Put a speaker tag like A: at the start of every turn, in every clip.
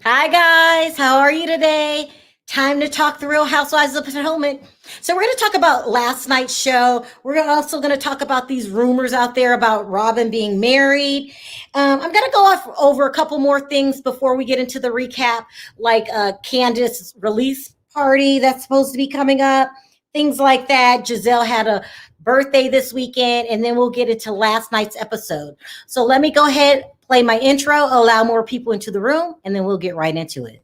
A: Hi guys, how are you today? Time to talk the Real Housewives of Potomac. So we're going to talk about last night's show. We're also going to talk about these rumors out there about Robyn being married. I'm going to go off over a couple more things before we get into the recap, like Candiace's release party that's supposed to be coming up, things like that. Gizelle had a birthday this weekend, and then we'll get into last night's episode. So let me go ahead, play my intro, allow more people into the room, and then we'll get right into it.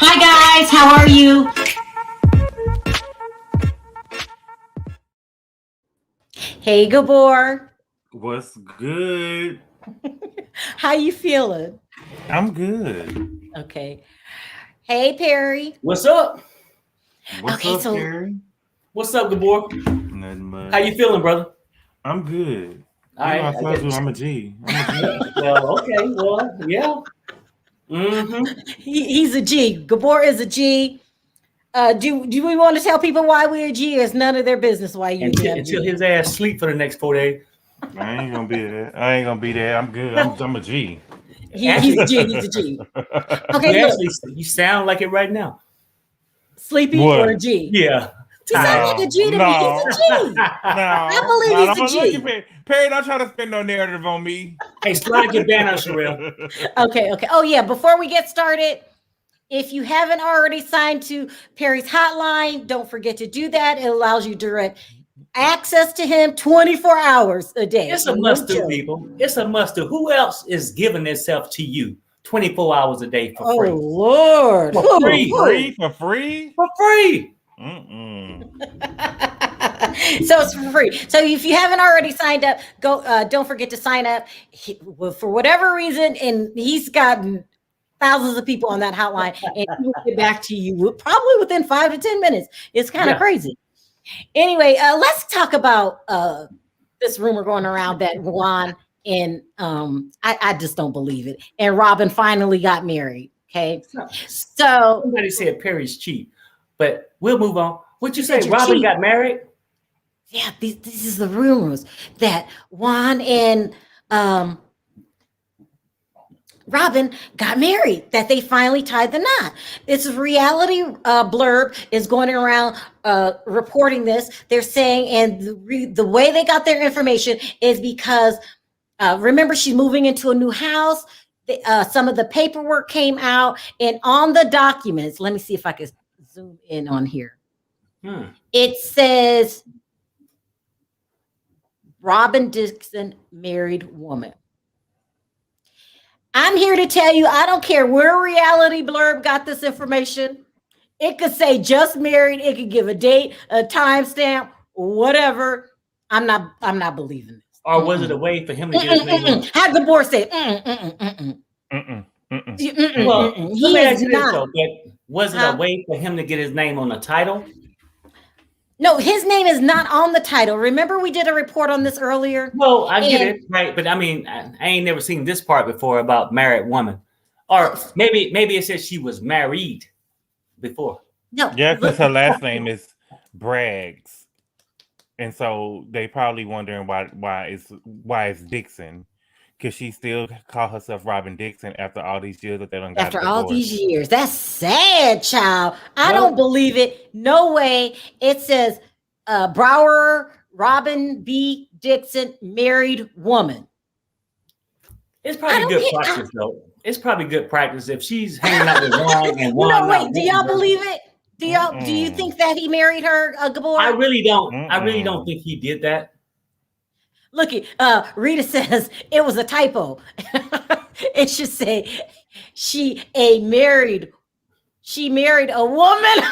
A: Hi guys, how are you? Hey Gabor,
B: What's good?
A: how you feeling?
B: I'm good.
A: Okay. Hey Perry.
C: What's up?
B: What's
A: Okay,
B: up,
A: so-
B: Gary?
C: What's up, Gabor?
B: Nothing much.
C: How you feeling, brother?
B: I'm good.
C: All right.
B: I told you I'm a G.
C: Well, okay. Well, yeah. Mm-hmm.
A: He's a G. Gabor is a G. Do we want to tell people why we're a G? It's none of their business why you
C: Until his ass sleep for the next 4 days.
B: I ain't gonna be there. I'm good. I'm a G.
A: He's a G. He's a G. Okay,
C: You
A: look,
C: actually, you sound like it right now.
A: sleepy
B: What?
A: or a G?
C: Yeah.
A: He sounds like a G to me. He's a G.
B: No,
A: I believe he's a G.
B: Perry, don't try to spin no narrative on me.
C: Hey, slide your banner, Sharrell.
A: Okay. Oh yeah. Before we get started, if you haven't already signed to Perry's hotline, don't forget to do that. It allows you direct access to him 24 hours a day.
C: It's a must-do, people. It's a must-do. Who else is giving itself to you 24 hours a day for free?
A: Oh Lord.
C: For free.
B: For free?
C: For free.
A: So it's for free. So if you haven't already signed up, go. Don't forget to sign up. For whatever reason, and he's gotten thousands of people on that hotline, and he will get back to you probably within 5 to 10 minutes. It's kind of crazy. Anyway, let's talk about this rumor going around that Juan and I just don't believe it. And Robyn finally got married. Okay, so
C: Somebody said Perry's cheap, but we'll move on. What you say?
A: You're
C: Robyn
A: cheap.
C: got married?
A: yeah, this is the rumors that Juan and Robyn got married, that they finally tied the knot. It's a reality blurb is going around reporting this. They're saying, and the way they got their information is because remember, she's moving into a new house. Some of the paperwork came out, and on the documents, let me see if I can zoom in on here. It says Robyn Dixon, married woman. I'm here to tell you, I don't care where reality blurb got this information. It could say just married. It could give a date, a timestamp, whatever. I'm not believing this.
C: Or was it a way for him to get his name?
A: How the board said,
C: Well,
A: he
C: let me ask
A: is
C: you this,
A: not.
C: though, but was it a way for him to get his name on the title?
A: No, his name is not on the title. Remember, we did a report on this earlier.
C: Well, I get it, right? But I mean, I ain't never seen this part before about married woman, or maybe it says she was married before.
A: No,
B: Yeah, because her last name is Braggs, and so they probably wondering why it's Dixon, because she still call herself Robyn Dixon after all these years that they done got
A: after all
B: divorced.
A: these years. That's sad, child. I
C: Well-
A: don't believe it. No way. It says Brower Robyn B. Dixon, married woman.
C: It's probably good practice, though. It's probably good practice if she's hanging out with Juan and Juan.
A: No,
C: not
A: wait. Do y'all
C: wanting her.
A: believe it? Do you think that he married her, Gabor?
C: I really don't. I really don't think he did that.
A: Look, Rita says it was a typo. It should say she married a woman.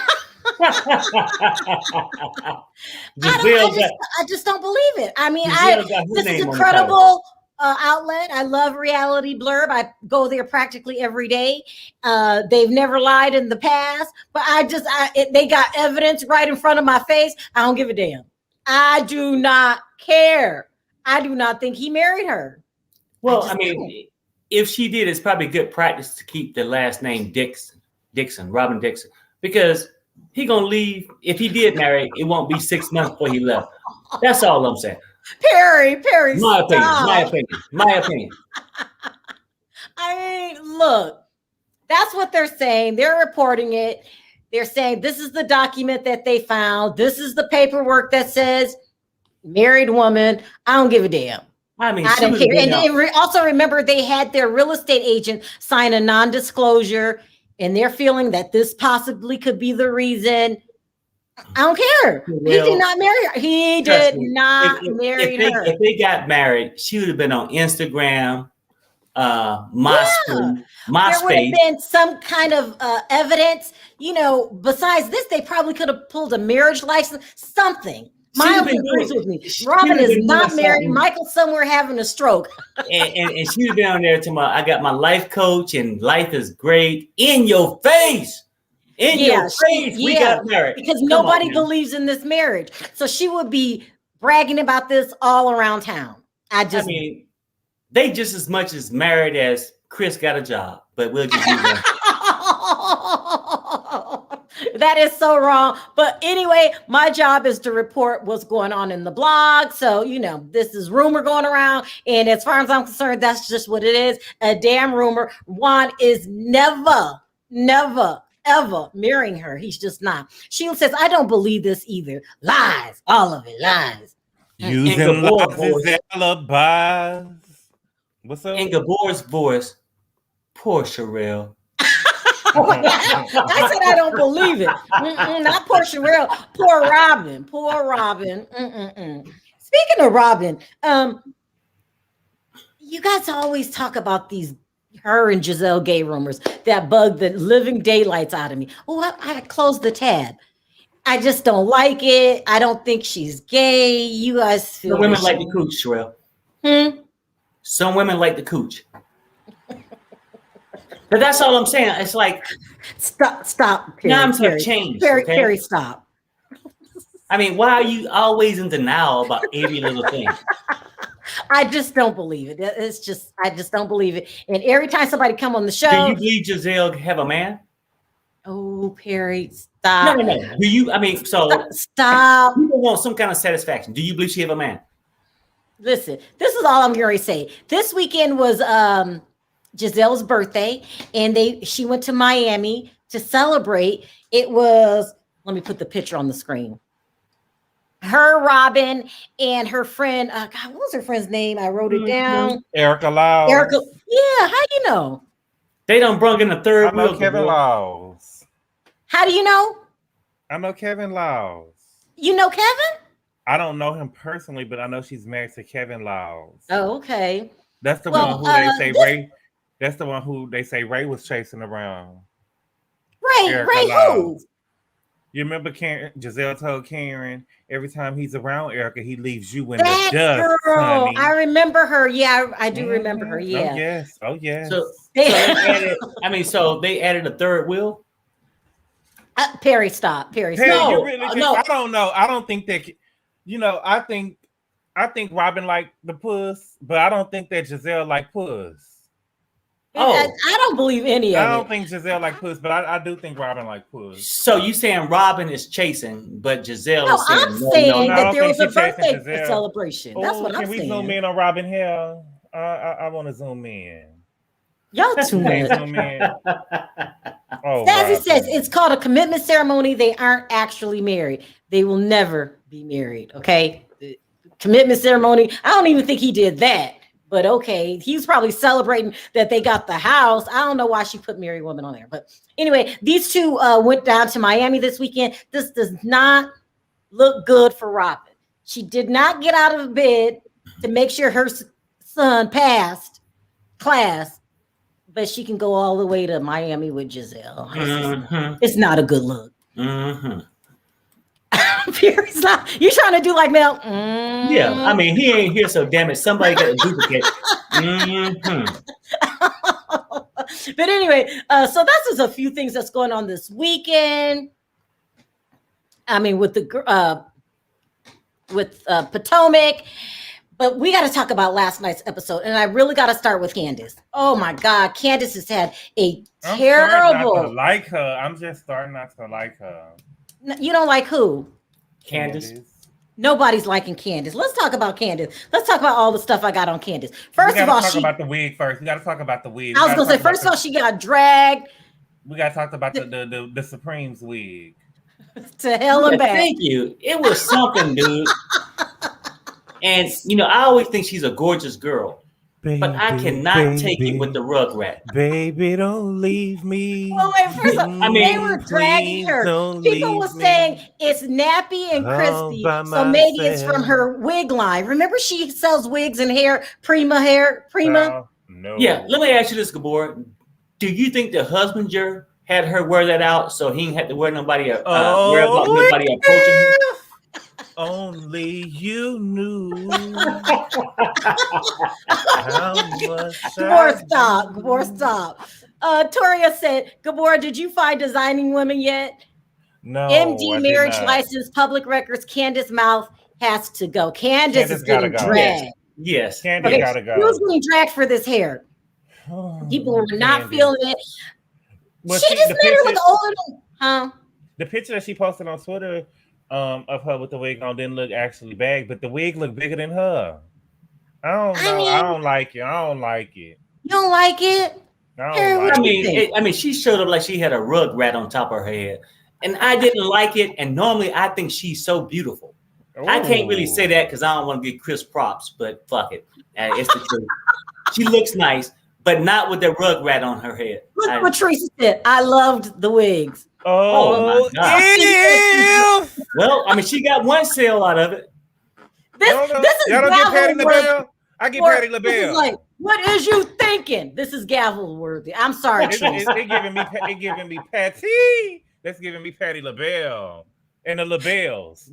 A: I just don't believe it. I mean,
C: Gizelle got her
A: this is
C: name on the
A: incredible. outlet. I love Reality Blurb. I go there practically every day. They've never lied in the past, but they got evidence right in front of my face. I don't give a damn. I do not care. I do not think he married her.
C: Well, I mean, if she did, it's probably good practice to keep the last name Dixon, Robyn Dixon, because he gonna leave. If he did marry, it won't be 6 months before he left. That's all I'm saying.
A: Perry,
C: My
A: stop.
C: opinion.
A: I mean, look, that's what they're saying. They're reporting it. They're saying this is the document that they found. This is the paperwork that says married woman. I don't give a damn.
C: I mean,
A: I don't care. And also remember, they had their real estate agent sign a non-disclosure, and they're feeling that this possibly could be the reason. I don't care. He did not marry her. He did not marry her.
C: If they got married, she would have been on Instagram, MySpace.
A: There would have been some kind of evidence. Besides this, they probably could have pulled a marriage license, something. Miles agrees with me. Robyn is not married. Michael's somewhere having a stroke.
C: and she was down there to I got my life coach and life is great. In your face. Your face. We got married.
A: Because nobody believes in this marriage. So she would be bragging about this all around town. I mean,
C: they just as much as married as Chris got a job. But we'll just leave that.
A: That is so wrong. But anyway, my job is to report what's going on in the blog. So, this is rumor going around. And as far as I'm concerned, that's just what it is. A damn rumor. Juan is never, ever marrying her. He's just not. Sheila says, I don't believe this either. Lies. All of it. Lies.
B: Using lies as alibis. What's up?
C: In Gabor's voice, poor Sharrell.
A: I said I don't believe it. Not poor Sharrell. Poor Robyn. Speaking of Robyn, you guys always talk about her and Gizelle gay rumors that bug the living daylights out of me. Oh, I closed the tab. I just don't like it. I don't think she's gay. You guys feel
C: some women like the cooch, Sharrell. Some women like the cooch. But that's all I'm saying. It's like
A: stop.
C: Times have changed.
A: Perry, stop.
C: I mean, why are you always in denial about every little thing?
A: I just don't believe it. I just don't believe it. And every time somebody come on the show,
C: do you believe Gizelle have a man?
A: Oh, Perry, stop.
C: No. Do you? I mean,
A: stop.
C: People want some kind of satisfaction. Do you believe she have a man?
A: Listen, this is all I'm going to say. This weekend was Gizelle's birthday, and she went to Miami to celebrate. It was, let me put the picture on the screen. Her, Robyn, and her friend, God, what was her friend's name? I wrote it down.
B: Erica Lyles.
A: Yeah, how you know?
C: They done brung in the third wheel.
B: Kevin Lyles.
A: How do you know?
B: I know Kevin Lyles.
A: You know Kevin?
B: I don't know him personally, but I know she's married to Kevin Lyles.
A: Oh, okay.
B: That's the one who they say Ray. That's the one who they say Ray was chasing around.
A: Ray who?
B: You remember Gizelle told Karen, every time he's around Erica, he leaves you in the dust,
A: girl.
B: honey.
A: I remember her. Yeah, I do remember her. Yeah.
B: Oh, yes.
C: So they added a third wheel?
A: Perry, stop. Perry, stop.
B: I don't know. I don't think that, I think Robyn like the puss, but I don't think that Gizelle like puss.
A: I don't believe any of it.
B: I don't think Gizelle like puss, but I do think Robyn like puss.
C: So you saying Robyn is chasing, but Gizelle is saying
A: I'm saying that there was a birthday
B: Gizelle.
A: celebration. That's what I'm saying.
B: Can we zoom in on Robyn Hill? I want to zoom in.
A: Y'all too much.
B: Zoom in.
A: Stazzy says it's called a commitment ceremony. They aren't actually married. They will never be married. Okay. The commitment ceremony. I don't even think he did that. But okay, he's probably celebrating that they got the house. I don't know why she put married woman on there. But anyway, these two went down to Miami this weekend. This does not look good for Robyn. She did not get out of bed to make sure her son passed class, but she can go all the way to Miami with Gizelle. It's not a good look. Perry's not. You trying to do like Mel?
C: Yeah, I mean, he ain't here, so damn it, somebody got a duplicate.
A: But anyway, so that's just a few things that's going on this weekend. I mean, with the Potomac. But we got to talk about last night's episode, and I really got to start with Candiace. Oh my God, Candiace has had a terrible.
B: I'm not to like her. I'm just starting not to like her.
A: You don't like who?
C: Candiace.
A: Nobody's liking Candiace. Let's talk about Candiace. Let's talk about all the stuff I got on Candiace. First of all,
B: talk about the wig first. We got to talk about the wig.
A: I was gonna say, first of all, she got dragged.
B: We got to talk about the Supreme's wig.
A: To hell and back.
C: Thank you. It was something, dude. And I always think she's a gorgeous girl, but I cannot take it with the Rugrat.
B: Baby, don't leave me.
A: Oh wait, first of all, they were dragging her. People were saying it's nappy and crispy, so maybe it's from her wig line. Remember, she sells wigs and hair, Prima.
B: No.
C: Yeah, let me ask you this, Gabor. Do you think the husbander had her wear that out so he didn't have to wear nobody approaching him?
B: Only you knew how much.
A: Gabor, stop. Toria said, Gabor, did you find Designing Women yet?
B: No.
A: MD marriage license, public records, Candiace Mouth has to go. Candiace is getting dragged.
C: Yes.
B: Candiace gotta go.
A: Who's getting dragged for this hair? People were not feeling it.
B: Well,
A: she just made her look older than,
B: the picture that she posted on Twitter of her with the wig on didn't look actually bad, but the wig looked bigger than her. I don't know. I don't like it.
A: You don't like it?
C: I mean, she showed up like she had a Rugrat on top of her head, and I didn't like it. And normally, I think she's so beautiful. Ooh. I can't really say that because I don't want to get Chris props, but fuck it, it's the truth. She looks nice, but not with the Rugrat on her head.
A: Look what Teresa said. I loved the wigs.
C: Oh my God. Well, I mean, she got one sale out of it.
A: This is
B: y'all don't get Patty LaBelle. I get Patty LaBelle.
A: Like, what is you thinking? This is gavel worthy. I'm sorry,
B: It giving me Patty. That's giving me Patty LaBelle and the LaBelles.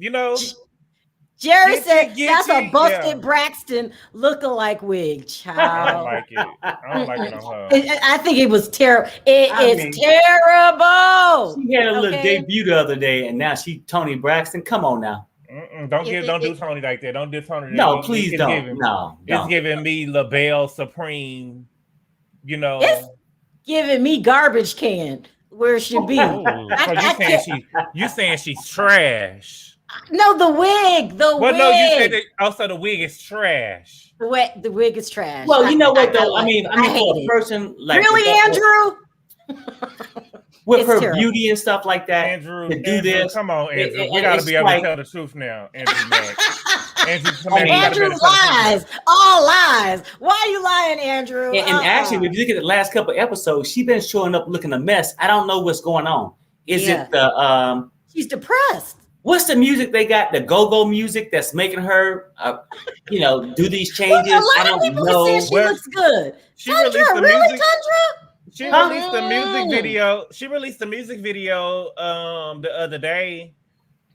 A: Jerry said that's a busted Braxton look-alike wig, child.
B: I don't like it. I don't like it on her.
A: I think it was terrible. It's terrible.
C: She had a little debut the other day, and now she Tony Braxton. Come on now.
B: Don't do Tony like that. Don't do Tony.
C: No, please don't.
B: It's giving me LaBelle Supreme.
A: It's giving me garbage can where it should be.
B: You saying she's trash?
A: No, the wig.
B: No, you said that also the wig is trash.
A: The wig is trash.
C: Well, you know what though? I mean, for a person like
A: really, Andrew.
C: With her beauty and stuff like that,
B: Andrew,
C: this.
B: Come on, Andrew. We gotta be able to tell the truth now, Andrew.
A: Andrew lies. All lies. Why are you lying, Andrew?
C: And actually, if you look at the last couple of episodes, she's been showing up looking a mess. I don't know what's going on. Is it the
A: she's depressed.
C: What's the music they got? The go-go music that's making her, do these changes.
A: I don't know. She looks good. Tundra, really, Tundra?
B: She released the music video. She released the music video the other day.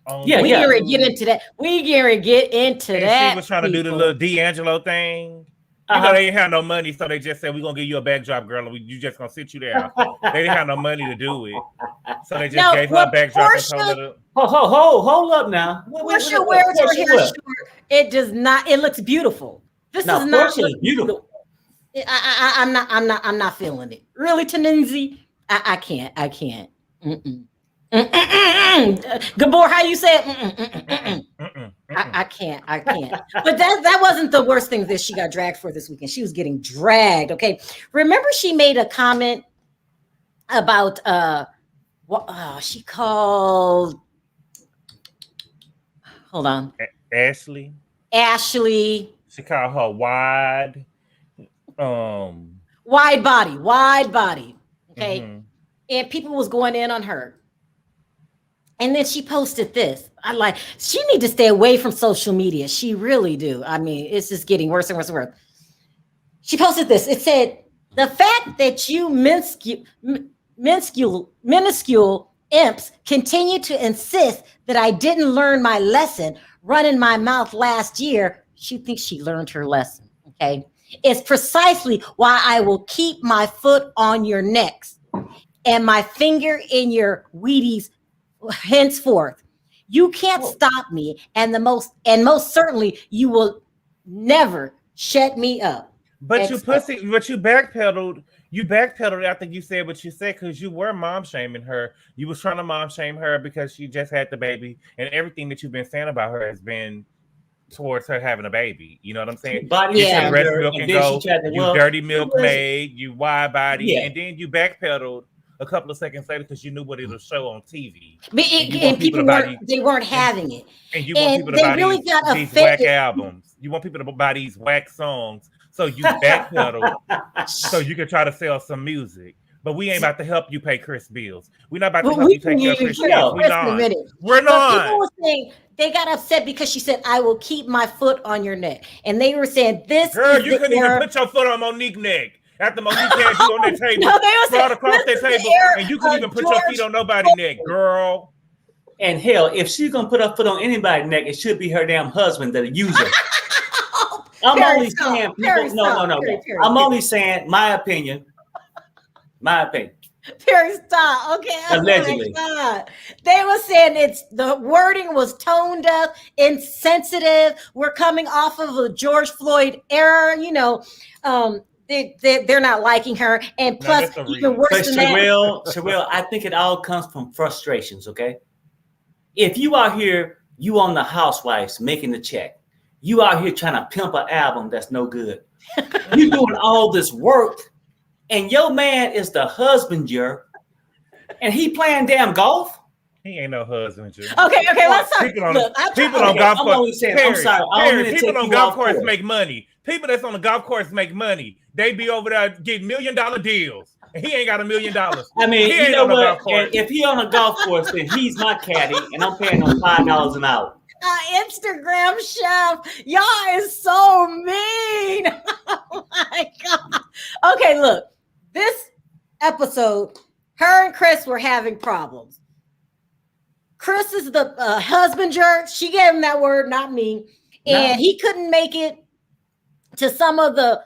A: We can get into that.
B: She was trying to do the little D'Angelo thing. They didn't have no money, so they just said, we're going to give you a backdrop, girl, and you just going to sit you there. They didn't have no money to do it. So they just gave her a backdrop and told her to...
C: Hold up now.
A: Portia wears her hair short. It does not, it looks beautiful.
C: Portia is beautiful.
A: I'm not feeling it. Really, Tanenzi? I can't. Gabor, how you say it? I can't. But that wasn't the worst thing that she got dragged for this weekend. She was getting dragged. Okay. Remember she made a comment about what she called, hold on.
B: Ashley. She called her wide
A: body. Okay. Mm-hmm. And people was going in on her. And then she posted this. She need to stay away from social media. She really do. I mean, it's just getting worse and worse and worse. She posted this. It said, the fact that you minuscule imps continue to insist that I didn't learn my lesson running my mouth last year, she thinks she learned her lesson. Okay. It's precisely why I will keep my foot on your necks and my finger in your Wheaties henceforth. You can't stop me, and most certainly you will never shut me up.
B: But you backpedaled. You backpedaled after you said what you said because you were mom shaming her. You was trying to mom shame her because she just had the baby, and everything that you've been saying about her has been towards her having a baby. You know what I'm saying?
C: Body
B: You breast milk
C: and
B: and
C: then
B: go,
C: she tried to,
B: you dirty milkmaid, you wide body,
C: Yeah.
B: and then you backpedaled a couple of seconds later because you knew what it'll show on TV.
A: And people weren't having it.
B: And you want people to buy
A: really
B: these whack albums. You want people to buy these whack songs. So you backpedal so you can try to sell some music. But we ain't about to help you pay Chris bills. We're not about to help you take care of Chris bills. We're not.
A: People were saying they got upset because she said, I will keep my foot on your neck. And they were saying this.
B: Girl, you couldn't even put your foot on Monique's neck. After Monique had you on that table, brought across that table, and you couldn't even put your feet on nobody's neck, girl.
C: And hell, if she's gonna put her foot on anybody's neck, it should be her damn husband, the user. I'm only saying, I'm only saying my opinion. My opinion.
A: Perry, stop. Okay.
C: Allegedly.
A: They were saying the wording was tone deaf, insensitive. We're coming off of a George Floyd era, they're not liking her. And plus, even worse than that.
C: Sharrell, I think it all comes from frustrations, okay? If you out here, you on the Housewives making the check. You out here trying to pimp an album that's no good. You doing all this work, and your man is the husbander, and he playing damn golf.
B: He ain't no husbander.
A: Okay, let's talk.
B: People on golf course.
C: I'm sorry.
B: People on golf course make money. People that's on the golf course make money. They be over there getting $1 million deals. And he ain't got $1 million.
C: I mean, you know what? If he on a golf course, then he's my caddy, and I'm paying him $5 an hour.
A: Instagram chef, y'all is so mean. Oh my God. Okay, look, this episode, her and Chris were having problems. Chris is the husbander. She gave him that word, not me. And he couldn't make it to some of the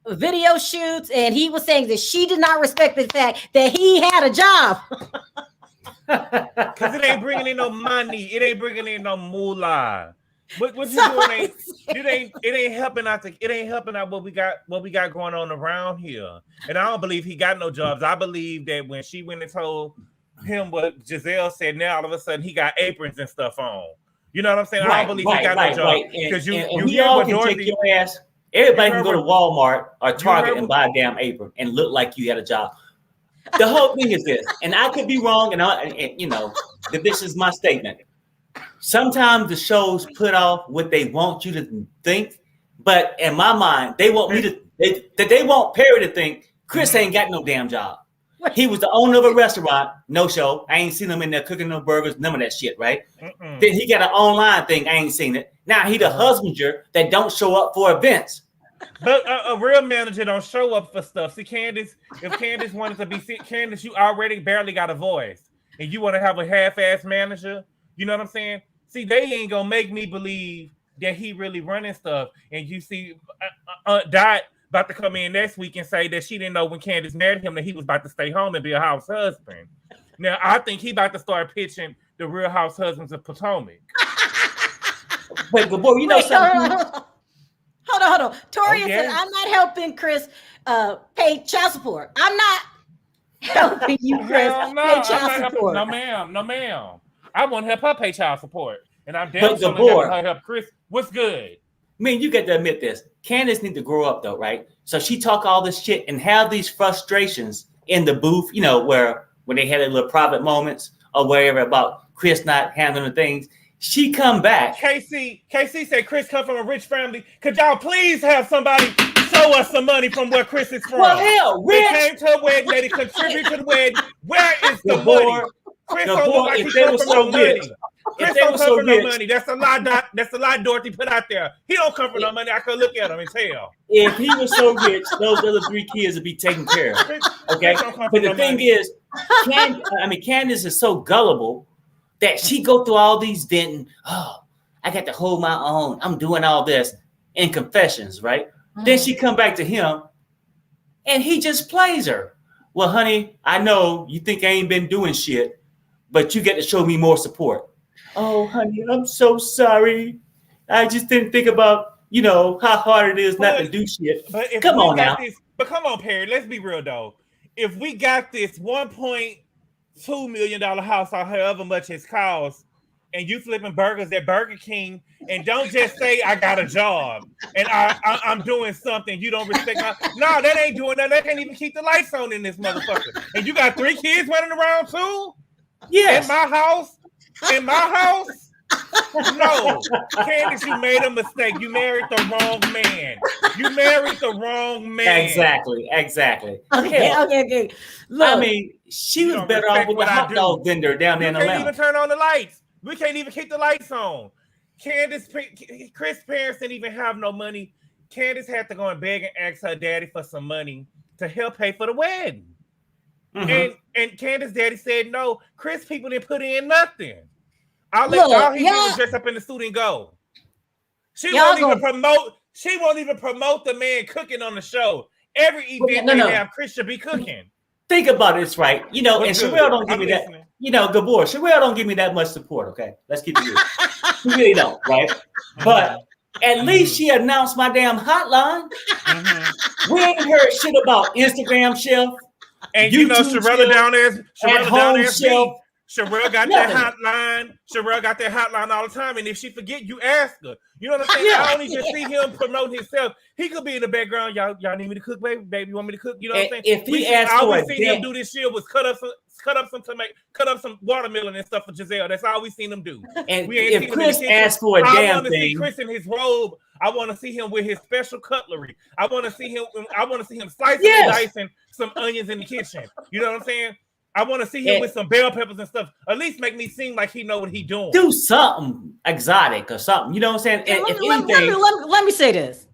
A: video shoots. And he was saying that she did not respect the fact that he had a job.
B: Because it ain't bringing in no money. It ain't bringing in no moolah. What you doing it ain't helping out. It ain't helping out what we got going on around here. And I don't believe he got no jobs. I believe that when she went and told him what Gizelle said, now all of a sudden he got aprons and stuff on. You know what I'm saying? I don't believe he got no job. Because you
C: all can take your ass. Everybody can go to Walmart or Target and buy a damn apron and look like you had a job. The whole thing is this, and I could be wrong, and this is my statement. Sometimes the shows put off what they want you to think, but in my mind, they want me to. They want Perry to think Chris ain't got no damn job. He was the owner of a restaurant, no show. I ain't seen him in there cooking no burgers, none of that shit, right? Then he got an online thing. I ain't seen it. Now he the husbander that don't show up for events.
B: But a real manager don't show up for stuff. See, Candiace, if Candiace wanted to be Candiace, you already barely got a voice. And you want to have a half-ass manager? You know what I'm saying? See, they ain't going to make me believe that he really running stuff. And you see Dot about to come in next week and say that she didn't know when Candiace married him that he was about to stay home and be a house husband. Now, I think he about to start pitching the Real House Husbands of Potomac.
C: But boy, you know something?
A: Hold on. Toria said, I'm not helping Chris pay child support. I'm not helping you, Chris, pay child support.
B: No, ma'am. I want to help her pay child support. And I'm down to help Chris. What's good?
C: I mean, you got to admit this. Candiace need to grow up, though, right? So she talk all this shit and have these frustrations in the booth, where when they had their little private moments or wherever about Chris not handling things. She come back.
B: KC said Chris come from a rich family. Could y'all please have somebody show us some money from where Chris is from?
C: Well, hell,
B: Rich. They came to a wedding. They contribute to the wedding. Where is the money? Chris don't look like he come from no money. Chris don't come from no money. That's a lie. That's a lie Dorothy put out there. He don't come from no money. I could look at him and tell.
C: If he was so rich, those other 3 kids would be taken care of. Okay. But the thing is, Candiace is so gullible that she go through all these venting. Oh, I got to hold my own. I'm doing all this in confessions, right? Then she come back to him, and he just plays her. Well, honey, I know you think I ain't been doing shit, but you get to show me more support. Oh, honey, I'm so sorry. I just didn't think about, how hard it is not to do shit.
B: But
C: come on now.
B: Come on, Perry. Let's be real though. If we got this $1.2 million house or however much it's cost, and you flipping burgers at Burger King, and don't just say I got a job and I'm doing something you don't respect. No, that ain't doing that. That can't even keep the lights on in this motherfucker. And you got 3 kids running around too?
C: Yes.
B: In my house? No, Candiace, you made a mistake. You married the wrong man.
C: Exactly.
A: Okay. Look,
C: she was better off with the hot dog vendor down there in Atlanta.
B: You can't even turn on the lights. We can't even keep the lights on. Chris' parents didn't even have no money. Candiace had to go and beg and ask her daddy for some money to help pay for the wedding. And Candiace's daddy said no. Chris people didn't put in nothing. All he did was dress up in the suit and go. She won't even promote the man cooking on the show. Every event they have, Chris should be cooking.
C: Think about this, right? And Sharrell don't give me that. Gabor, Sharrell don't give me that much support. Okay, let's keep it real. He really don't, right? But at least she announced my damn hotline. We ain't heard shit about Instagram Chef.
B: And Sharrell down there, Sharrell got that hotline. Sharrell got that hotline all the time. And if she forget, you ask her. You know what I'm saying? I don't even see him promote himself. He could be in the background. Y'all need me to cook, baby? Baby, you want me to cook? You know what I'm saying?
C: If he asked for
B: all we seen him do this year was cut up some watermelon and stuff for Gizelle. That's all we seen him do.
C: And we ain't if Chris asked for a damn thing, I want to see Chris
B: in his robe. I want to see him with his special cutlery. I want to see him slicing and dicing some onions in the kitchen. You know what I'm saying? I want to see him with some bell peppers and stuff. At least make me seem like he know what he doing.
C: Do something exotic or something. You know what I'm saying?
A: Let me say this.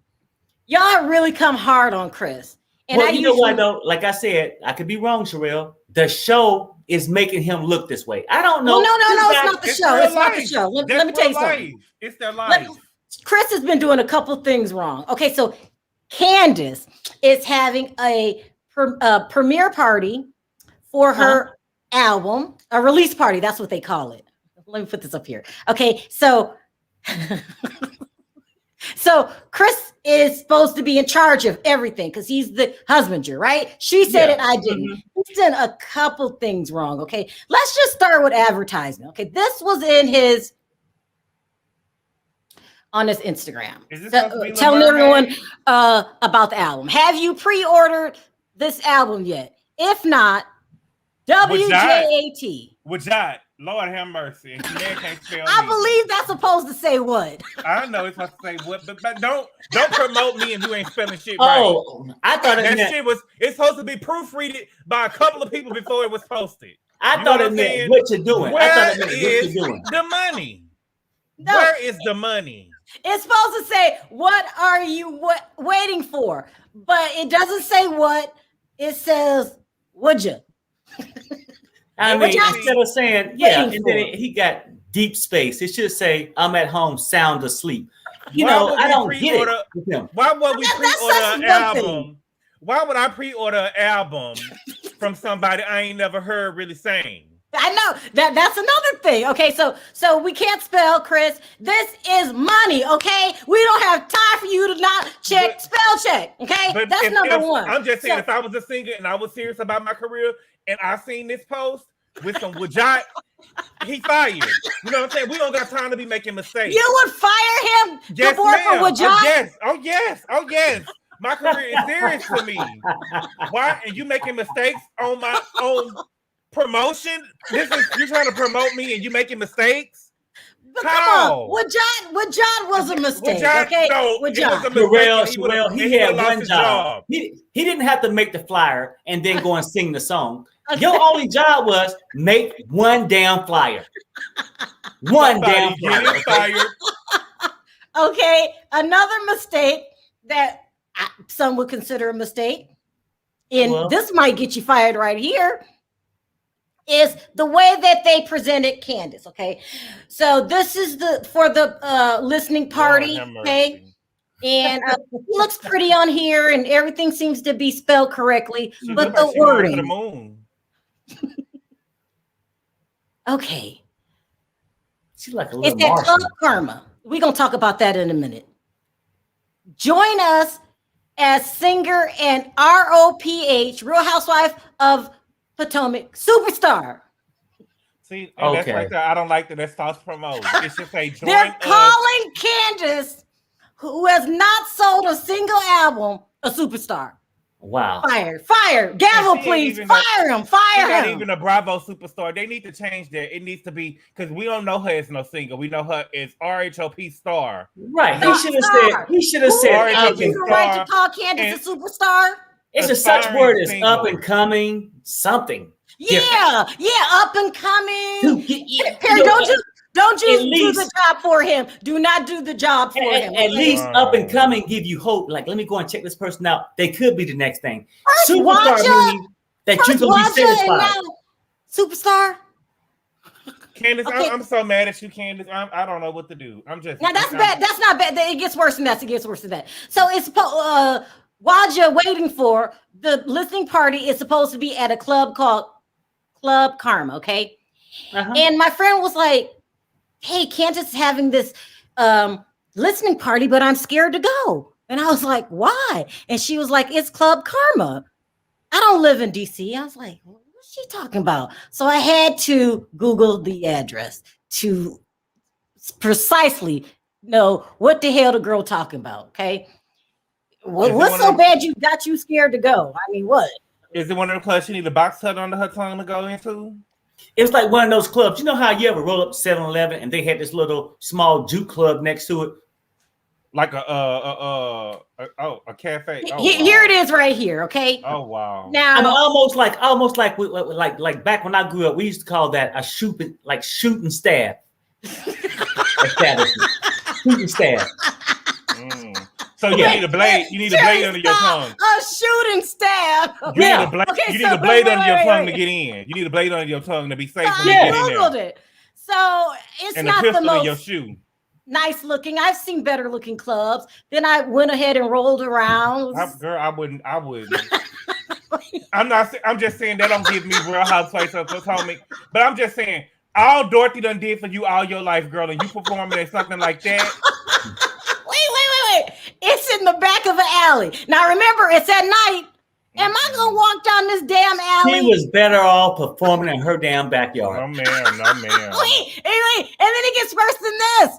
A: Y'all really come hard on Chris. And
C: know what though? Like I said, I could be wrong, Sharrell. The show is making him look this way. I don't know.
A: No, it's not the show. It's not the show. Let me tell you something.
B: It's their life.
A: Chris has been doing a couple things wrong. Okay, so Candiace is having a premiere party for her album, a release party. That's what they call it. Let me put this up here. Okay, so Chris is supposed to be in charge of everything because he's the husbander, right? She said it, I didn't. He's done a couple things wrong. Okay, let's just start with advertisement. Okay, this was on his Instagram. Telling everyone about the album. Have you pre-ordered this album yet? If not, WJAT.
B: Which not? Lord have mercy. And man can't spell
A: I believe that's supposed to say what?
B: I know it's supposed to say what, but don't promote me and you ain't spelling shit
C: right. I thought
B: it's supposed to be proofreaded by a couple of people before it was posted.
C: I thought it meant what you're doing.
B: Where is the money? No. Where is the money?
A: It's supposed to say, what are you waiting for? But it doesn't say what. It says, would you?
C: Instead of saying, and then he got deep space. It should say, I'm at home, sound asleep. I don't get it with him.
B: Why would we pre-order an album? Why would I pre-order an album from somebody I ain't never heard really sing?
A: I know that's another thing. Okay, so we can't spell, Chris. This is money. Okay, we don't have time for you to not spell check. Okay, that's number one.
B: I'm just saying, if I was a singer and I was serious about my career, and I seen this post with some Wajat, he fired. You know what I'm saying? We don't got time to be making mistakes.
A: You would fire him before for Wajat?
B: Oh yes. My career is serious for me. Why? And you making mistakes on my own promotion? You trying to promote me and you making mistakes?
A: But how? Come on, Wajat was a mistake. Okay,
C: Sharrell, he had one job. He didn't have to make the flyer and then go and sing the song. Okay. Your only job was make one damn flyer. Damn flyer.
A: Okay, another mistake that some would consider a mistake, and this might get you fired right here. is the way that they presented Candiace. Okay, so this is for the listening party.
B: Lord have
A: Okay,
B: mercy.
A: and he looks pretty on here, and everything seems to be spelled correctly,
B: She
A: but
B: look like
A: the
B: she going to the
A: wording.
B: moon.
A: Okay,
C: She's like a
A: it's
C: little
A: that
C: Martian.
A: Club Karma. We're gonna talk about that in a minute. Join us as singer and ROPH, Real Housewife of Potomac superstar.
B: See, and that's
C: Okay.
B: right there. I don't like that. That's false promote. It should say join
A: They're
B: us.
A: calling Candiace, who has not sold a single album, a superstar.
C: Wow.
A: Fire. Gavel,
B: And she ain't
A: please.
B: even
A: Fire him.
B: She's
A: Fire
B: not
A: him.
B: even a Bravo superstar. They need to change that. It needs to be because we don't know her as no single. We know her as RHOP star.
C: Right.
A: No,
C: He should have said.
A: star.
C: He should have
A: Who
C: said.
A: gives you the right to
B: star
A: call Candiace a superstar?
C: It's a such
B: aspiring
C: word as
B: single.
C: up and coming something.
A: Yeah, up and coming.
C: Different.
A: Perry, don't you
C: at
A: do
C: least-
A: the job for him. Do not do the job for him.
C: At
A: okay?
C: least up and coming give you hope. Like, let me go and check this person out. They could be the next thing.
A: First
C: Superstar
A: Watcha,
C: meaning that you can be
A: Watcha, and
C: satisfied.
A: now superstar.
B: Candiace,
A: Okay.
B: I'm so mad at you, Candiace. I don't know what to do. I'm just
A: Now that's bad. That's not bad. It gets worse than that. It gets worse than that. So it's while you're waiting for the listening party is supposed to be at a club called Club Karma. Okay.
C: Uh-huh.
A: And my friend was like, hey, Candiace is having this listening party, but I'm scared to go. And I was like, why? And she was like, it's Club Karma. I don't live in DC. I was like, what's she talking about? So I had to Google the address to precisely know what the hell the girl talking about. Okay. What's so bad you got you scared to go? I mean, what?
B: Is it one of the clubs she need a box cut under her tongue to go into?
C: It's like one of those clubs. You know how you ever roll up to 7-Eleven and they had this little small juke club next to it?
B: Like a cafe. Oh,
A: Here it is right here. Okay.
B: Oh wow.
A: Now
C: I mean, almost like back when I grew up, we used to call that a shooting stab. Establishment. Shooting stab.
B: So you need a blade. You need a blade under your tongue.
A: A shooting stab.
B: You
C: Yeah.
B: need a blade.
A: Okay,
B: You
A: so
B: need a blade
A: wait,
B: under your
A: wait,
B: tongue
A: wait.
B: to get in. You need a blade under your tongue to be safe
A: So
B: when you
A: I
B: get in
A: Googled
B: there.
A: it. So it's
B: And a
A: not the
B: pistol in your
A: most
B: shoe.
A: nice looking. I've seen better looking clubs. Then I went ahead and rolled around.
B: Girl, I wouldn't. I'm just saying that don't give me Real Housewives of Potomac. But I'm just saying, all Dorothy done did for you all your life, girl, and you performing at something like that.
A: Wait. It's in the back of an alley. Now remember, it's at night. Am I gonna walk down this damn alley?
C: She was better off performing in her damn backyard.
B: No, ma'am.
A: Wait. And then it gets worse than this.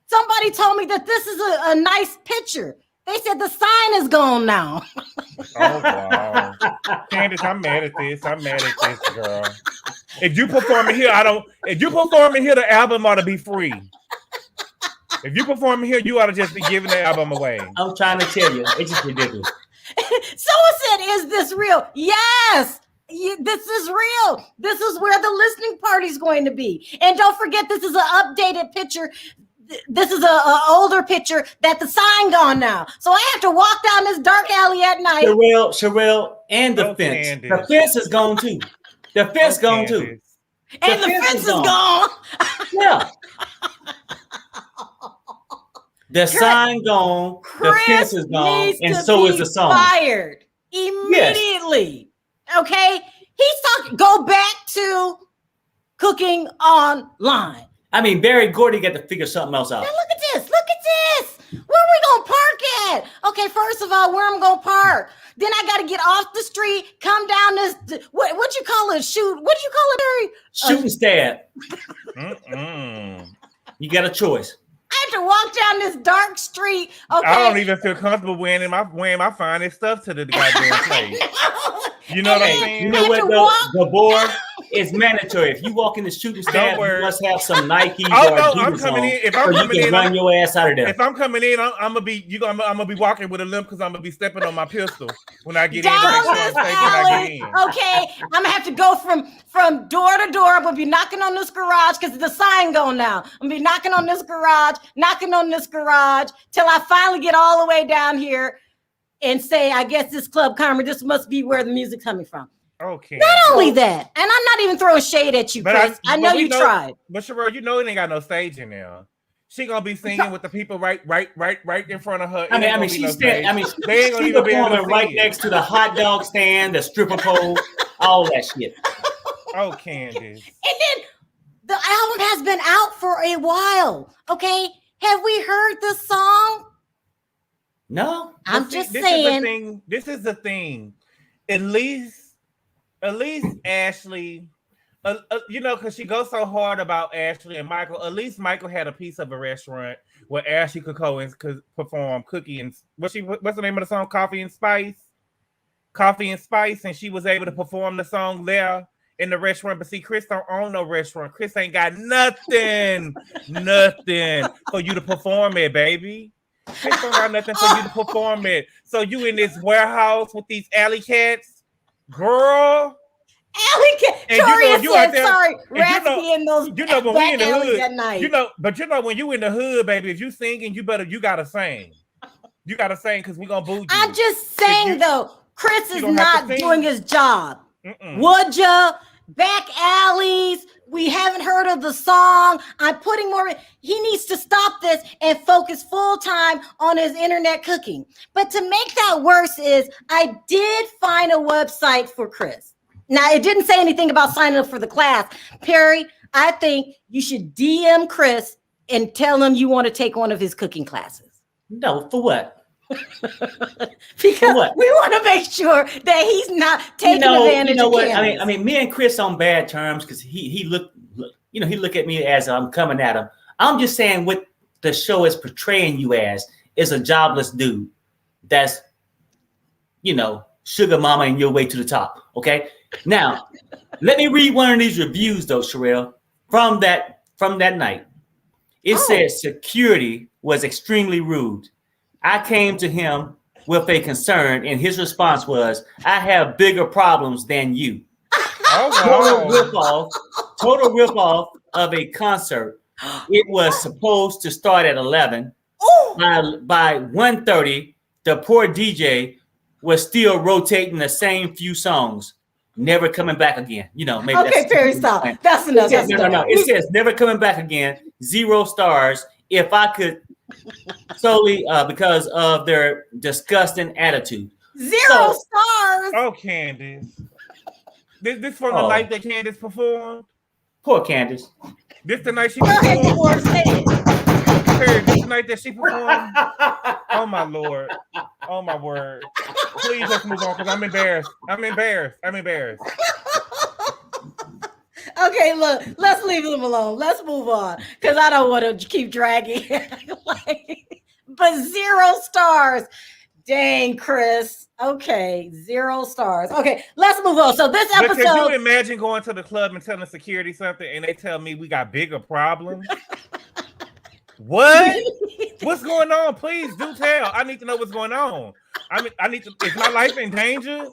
A: Somebody told me that this is a nice picture. They said the sign is gone now.
B: Oh wow. Candiace, I'm mad at this. Girl. If you perform in here, the album ought to be free. If you perform in here, you ought to just be giving the album away.
C: I'm trying to tell you, it's just ridiculous.
A: Someone said, is this real? Yes. This is real. This is where the listening party is going to be. And don't forget, this is an updated picture. This is an older picture that the sign gone now. So I have to walk down this dark alley at night.
C: Sharrell, and the
B: Oh,
C: fence.
B: Candiace.
C: The fence is gone too. The fence gone too.
B: Candiace.
A: And the fence is gone.
C: Yeah. The sign gone, the fence is gone,
A: needs
C: and
A: to
C: so
A: be
C: is the song.
A: Fired immediately. Okay, he's talking. Go back to cooking online.
C: I mean, Barry Gordy got to figure something else out.
A: Now look at this. Where we gonna park at? Okay, first of all, where I'm gonna park. Then I got to get off the street, come down this. What you call it? Shoot. What you call it, Barry?
C: Shooting stab. You got a choice.
A: I have to walk down this dark street. Okay.
B: I don't even feel comfortable wearing my finest stuff to the goddamn place. You know what I'm saying?
C: You know what though? The board is mandatory. If you walk in the shooting stab, you must have some Nikes or
B: I'm coming in. If I'm
C: so you
B: coming
C: can
B: in,
C: run your ass out of there.
B: If I'm coming in, I'm gonna be walking with a limp because I'm gonna be stepping on my pistol when I get
A: down
B: in. To make sure
A: this
B: I'm safe when I get
A: alley.
B: in.
A: Okay, I'm gonna have to go from door to door. I'm gonna be knocking on this garage because the sign going now. I'm gonna be knocking on this garage till I finally get all the way down here and say, I guess this Club Karma, this must be where the music's coming from.
B: Okay.
A: Not only that, and I'm not even throwing shade at you, Chris. I know you tried.
B: But Sharrell, you know it ain't got no stage in there. She gonna be singing with the people right in front of her.
C: They ain't
B: she's
C: gonna even performing right next to the hot dog stand, the stripper pole, all that shit.
B: Oh, Candiace.
A: And then the album has been out for a while. Okay, have we heard the song?
C: No,
A: I'm just saying.
B: This is the thing. At least Ashley, because she goes so hard about Ashley and Michael. At least Michael had a piece of a restaurant where Ashley could go and perform Cookie and what's the name of the song? Coffee and Spice, and she was able to perform the song there in the restaurant. But see, Chris don't own no restaurant. Chris ain't got nothing for you to perform it, baby. Chris don't got nothing for you to perform it. So you in this warehouse with these alley cats, girl.
A: Alley cat. Toria said, "Sorry, Raspy in those
B: when we in the hood
A: at night."
B: But when you in the hood, baby, if you singing, you gotta sing. You gotta sing because we gonna boo you.
A: I'm just saying though, Chris is not doing his job. Would ya? Back alleys. We haven't heard of the song. I'm putting more. He needs to stop this and focus full time on his internet cooking. But to make that worse is I did find a website for Chris. Now, it didn't say anything about signing up for the class. Perry, I think you should DM Chris and tell him you want to take one of his cooking classes.
C: No, for what?
A: Because we want to make sure that he's not taking advantage of Candiace.
C: I mean, me and Chris on bad terms because he look at me as I'm coming at him. I'm just saying what the show is portraying you as is a jobless dude that's, sugar mama in your way to the top. Okay. Now, let me read one of these reviews though, Sharrell, from that night. It says security was extremely rude. I came to him with a concern, and his response was, "I have bigger problems than you." Total ripoff of a concert. It was supposed to start at 11. By 1:30, the poor DJ was still rotating the same few songs, never coming back again. Maybe
A: okay, Perry, stop. That's enough.
C: No. It says never coming back again. 0 stars. If I could. Solely because of their disgusting attitude.
A: 0 stars.
B: Oh, Candiace. This from the night that Candiace performed?
C: Poor Candiace.
B: This the night she performed? This the night that she performed? Oh, my Lord. Oh, my word. Please, let's move on because I'm embarrassed.
A: Okay, look, let's leave them alone. Let's move on because I don't want to keep dragging. But 0 stars. Dang, Chris. Okay, 0 stars. Okay, let's move on. So this episode.
B: But can you imagine going to the club and telling security something and they tell me we got bigger problems? What? What's going on? Please do tell. I need to know what's going on. Is my life in danger?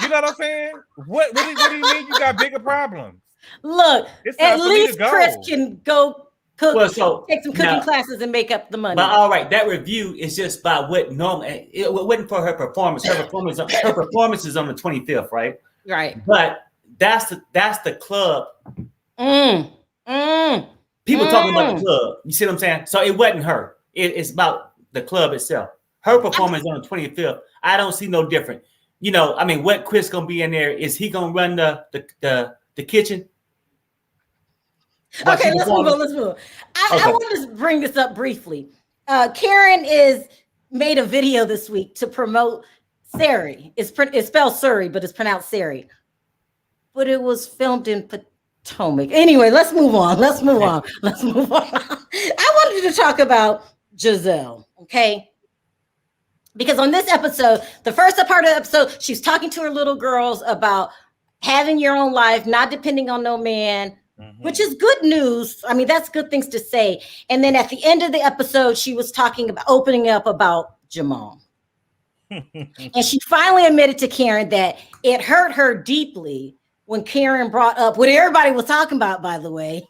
B: You know what I'm saying? What do you mean you got bigger problems?
A: Look, at least Chris can go cook, take some cooking classes and make up the money.
C: But all right, that review is just by what normal. It wasn't for her performance. Her performance is on the 25th, right?
A: Right.
C: But that's the club. People talking about the club. You see what I'm saying? So it wasn't her. It's about the club itself. Her performance on the 25th. I don't see no different. What Chris gonna be in there? Is he gonna run the kitchen?
A: Okay, let's move on. I want to bring this up briefly. Karen made a video this week to promote Sari. It's spelled Surrey, but it's pronounced Sari. But it was filmed in Potomac. Anyway, let's move on. I wanted to talk about Gizelle, okay? Because on this episode, the first part of the episode, she's talking to her little girls about having your own life, not depending on no man, which is good news. I mean, that's good things to say. And then at the end of the episode, she was opening up about Jamal. And she finally admitted to Karen that it hurt her deeply when Karen brought up what everybody was talking about, by the way,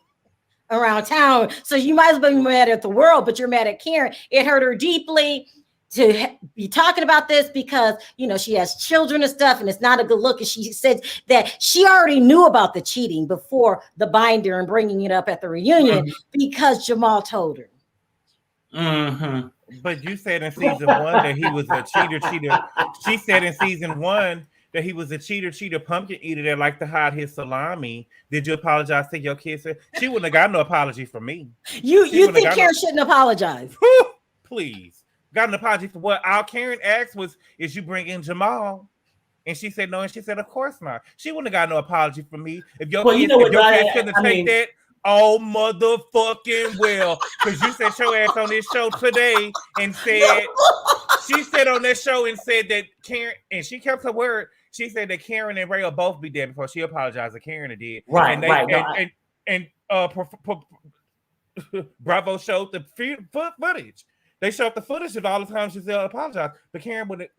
A: around town. So you might as well be mad at the world, but you're mad at Karen. It hurt her deeply to be talking about this because, she has children and stuff, and it's not a good look. And she said that she already knew about the cheating before the binder and bringing it up at the reunion because Jamal told her.
C: Mm-hmm.
B: But you said in season 1 that he was a cheater. She said in season 1 that he was a cheater, pumpkin eater that liked to hide his salami. Did you apologize to your kids? She wouldn't have got no apology from me.
A: You think Karen shouldn't apologize?
B: Please. Got an apology for what? All Karen asked was, is you bring in Jamal? And she said no, and she said, of course not. She wouldn't have got no apology from me. If your kids couldn't take that, oh motherfucking well. Because you said your ass on this show today and said, she said on that show and said that Karen, and she kept her word, she said that Karen and Ray will both be dead before she apologized to Karen and did.
C: Right,
B: and Bravo showed the footage. They showed the footage of all the times Gizelle apologized, but Gizelle wouldn't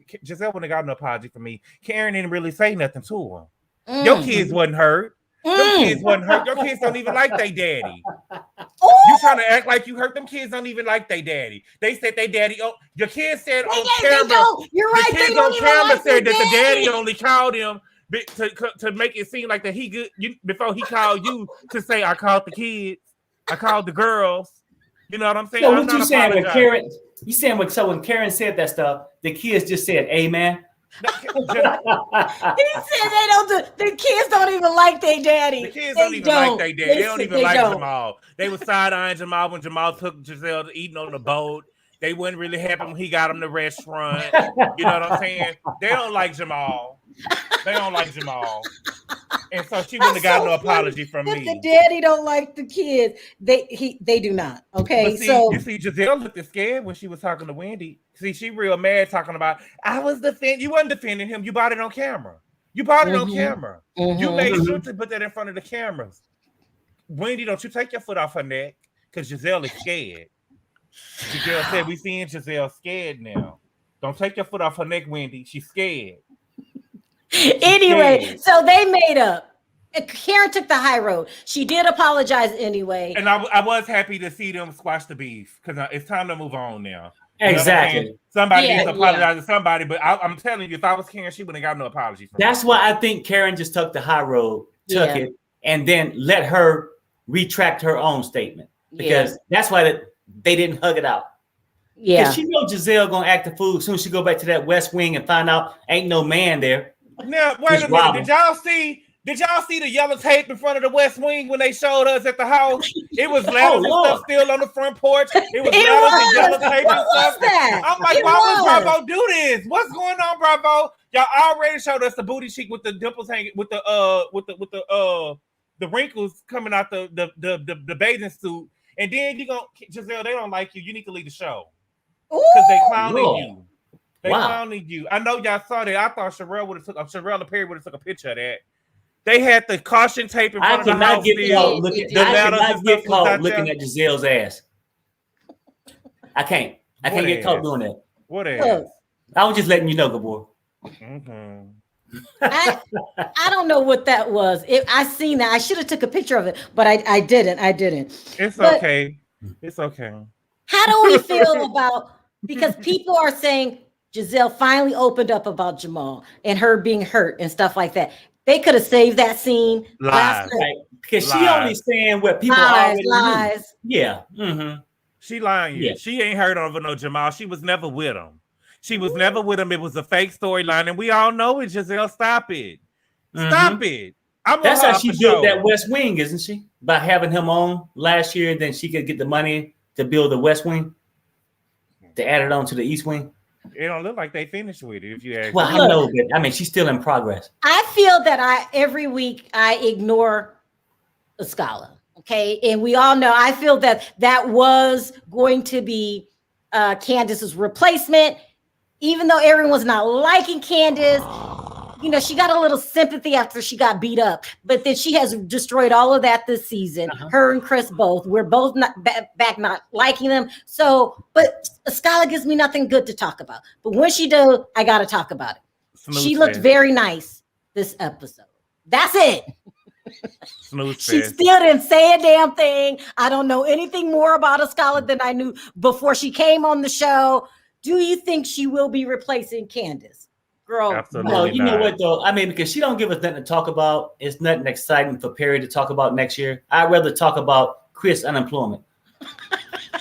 B: have gotten no apology from me. Karen didn't really say nothing to him. Your kids wasn't hurt. Your kids wasn't hurt. Your kids don't even like their daddy. You trying to act like you hurt them kids don't even like their daddy. They said they daddy. Oh, your kids said on camera.
A: You're right.
B: The kids on camera said that the daddy only called him to make it seem like that he good before he called you to say I called the kids, I called the girls. You know what I'm saying?
C: So what you saying when Karen? You saying when Karen said that stuff, the kids just said amen.
A: He said the kids don't even like their daddy.
B: The kids don't even like their daddy. They don't even like Jamal. They were side-eyeing Jamal when Jamal took Gizelle to eating on the boat. They wasn't really happy when he got him the restaurant. You know what I'm saying? They don't like Jamal. They don't like Jamal. And so she wouldn't have got no apology from me.
A: The daddy don't like the kids. They do not. Okay.
B: You see, Gizelle looked scared when she was talking to Wendy. See, she real mad talking about I was defending. You wasn't defending him. You bought it on camera. You bought it on camera. You made sure to put that in front of the cameras. Wendy, don't you take your foot off her neck because Gizelle is scared. Gizelle said we seeing Gizelle scared now. Don't take your foot off her neck, Wendy. She's scared.
A: Anyway, so they made up. Karen took the high road. She did apologize anyway.
B: And I was happy to see them squash the beef because it's time to move on now.
C: Exactly.
B: Somebody needs to apologize to somebody, but I'm telling you, if I was Karen, she wouldn't have got no apology from
C: That's why I think Karen just took the high road, took it, and then let her retract her own statement. Because that's why they didn't hug it out. Yeah. Because she knows Gizelle gonna act the fool as soon as she go back to that West Wing and find out ain't no man there.
B: Now, wait a minute. Robyn. Did y'all see the yellow tape in front of the West Wing when they showed us at the house? It was letters and stuff still on the front porch. It was letters and yellow tape and stuff. I'm like, why would Bravo do this? What's going on, Bravo? Y'all already showed us the booty cheek with the dimples hanging, with the wrinkles coming out the bathing suit, and then you go, Gizelle, they don't like you. You need to leave the show because they clowning you. They clowning you. I know y'all saw that. I thought Sharrell and Perry would have took a picture of that. They had the caution tape in front of the house. I cannot
C: get caught looking at Gizelle's ass. I can't get caught doing that.
B: What ass?
C: I was just letting you know, good boy.
A: I don't know what that was. I seen that. I should have took a picture of it, but I didn't.
B: It's okay. It's okay.
A: How do we feel about, because people are saying Gizelle finally opened up about Jamal and her being hurt and stuff like that. They could have saved that scene last night.
C: Because she only saying what people already knew. Yeah.
B: She lying. Yeah. She ain't heard of no Jamal. She was never with him. She was never with him. It was a fake storyline, and we all know it. Gizelle, stop it. Stop it.
C: That's how she built that West Wing, isn't she? By having him on last year, then she could get the money to build the West Wing, to add it on to the East Wing.
B: It don't look like they finished with it. If you ask,
C: well, I know, but I mean, she's still in progress.
A: I feel that every week I ignore a scholar. Okay, and we all know. I feel that was going to be Candiace's replacement, even though everyone's not liking Candiace. You know, she got a little sympathy after she got beat up, but then she has destroyed all of that this season. Her and Chris both. We're both not back not liking them. So, but Scala gives me nothing good to talk about. But when she does, I got to talk about it. She looked very nice this episode. That's it. She still didn't say a damn thing. I don't know anything more about Scala than I knew before she came on the show. do you think she will be replacing Candiace? Girl,
B: Absolutely
C: No, you know
B: not.
C: what though? I mean, because she don't give us nothing to talk about. It's nothing exciting for Perry to talk about next year. I'd rather talk about Chris' unemployment.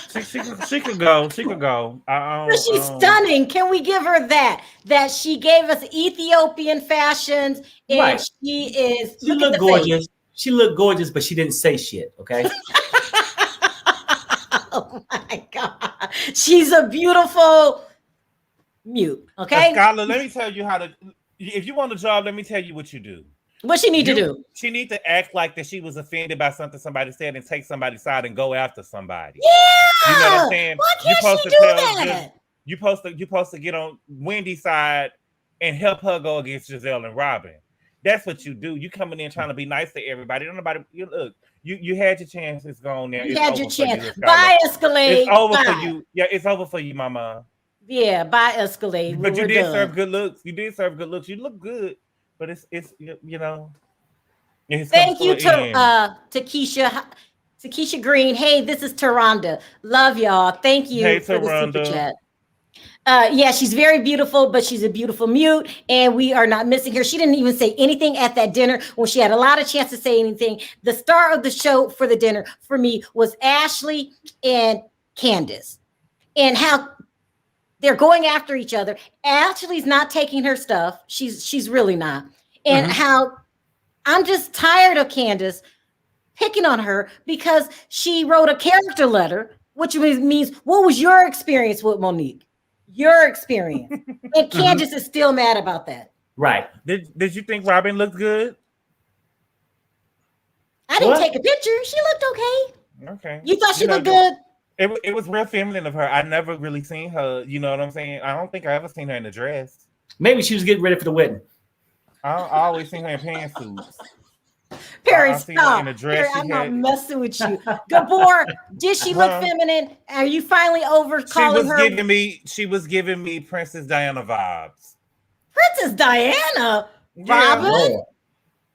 B: She could go. She could go.
A: But she's stunning. Can we give her that? That she gave us Ethiopian fashions, and
C: Right.
A: she is.
C: She looked gorgeous. She looked gorgeous, but she didn't say shit. Okay.
A: Oh my God, she's a beautiful mute. Okay,
B: Skylar, let me tell you how to. If you want a job, let me tell you what you do.
A: what she need to do?
B: She need to act like that she was offended by something somebody said and take somebody's side and go after somebody.
A: Yeah,
B: You know what I'm saying?
A: why
B: You're
A: can't
B: supposed
A: she
B: to
A: do
B: tell
A: that?
B: You're supposed to get on Wendy's side and help her go against Gizelle and Robyn. That's what you do. You coming in trying to be nice to everybody. Don't nobody. You look. You had your chance. It's gone now.
A: You
B: It's
A: had
B: over
A: your
B: for
A: chance.
B: you, Skylar.
A: Bye, Escalade.
B: It's over
A: Bye.
B: for you. Yeah, it's over for you, Mama.
A: Yeah, bye, Escalade.
B: But you
A: We're
B: did
A: done.
B: serve good looks. You did serve good looks. You look good, but it's you know. It's
A: Thank
B: come
A: you
B: to an end.
A: to Keisha Green. Hey, this is Taronda. Love y'all. Thank you
B: Hey,
A: for the super
B: Taronda.
A: chat. Yeah, she's very beautiful, but she's a beautiful mute, and we are not missing her. She didn't even say anything at that dinner when she had a lot of chance to say anything. The star of the show for the dinner for me was Ashley and Candiace, and how they're going after each other. Ashley's not taking her stuff. She's really not. And how I'm just tired of Candiace picking on her because she wrote a character letter, which means what was your experience with Monique? Your experience. And Candiace is still mad about that.
C: Right.
B: Did you think Robyn looked good?
A: I didn't take a picture. She looked okay.
B: Okay.
A: You thought she looked good?
B: It was real feminine of her. I never really seen her. You know what I'm saying? I don't think I ever seen her in a dress.
C: Maybe she was getting ready for the wedding.
B: I always seen her in pantsuits.
A: Perry,
B: I seen her
A: stop.
B: in a dress.
A: Perry, I'm not messing with you. Gabor, did she look feminine? Are you finally over calling her?
B: She was giving me Princess Diana vibes.
A: Princess Diana? Robyn?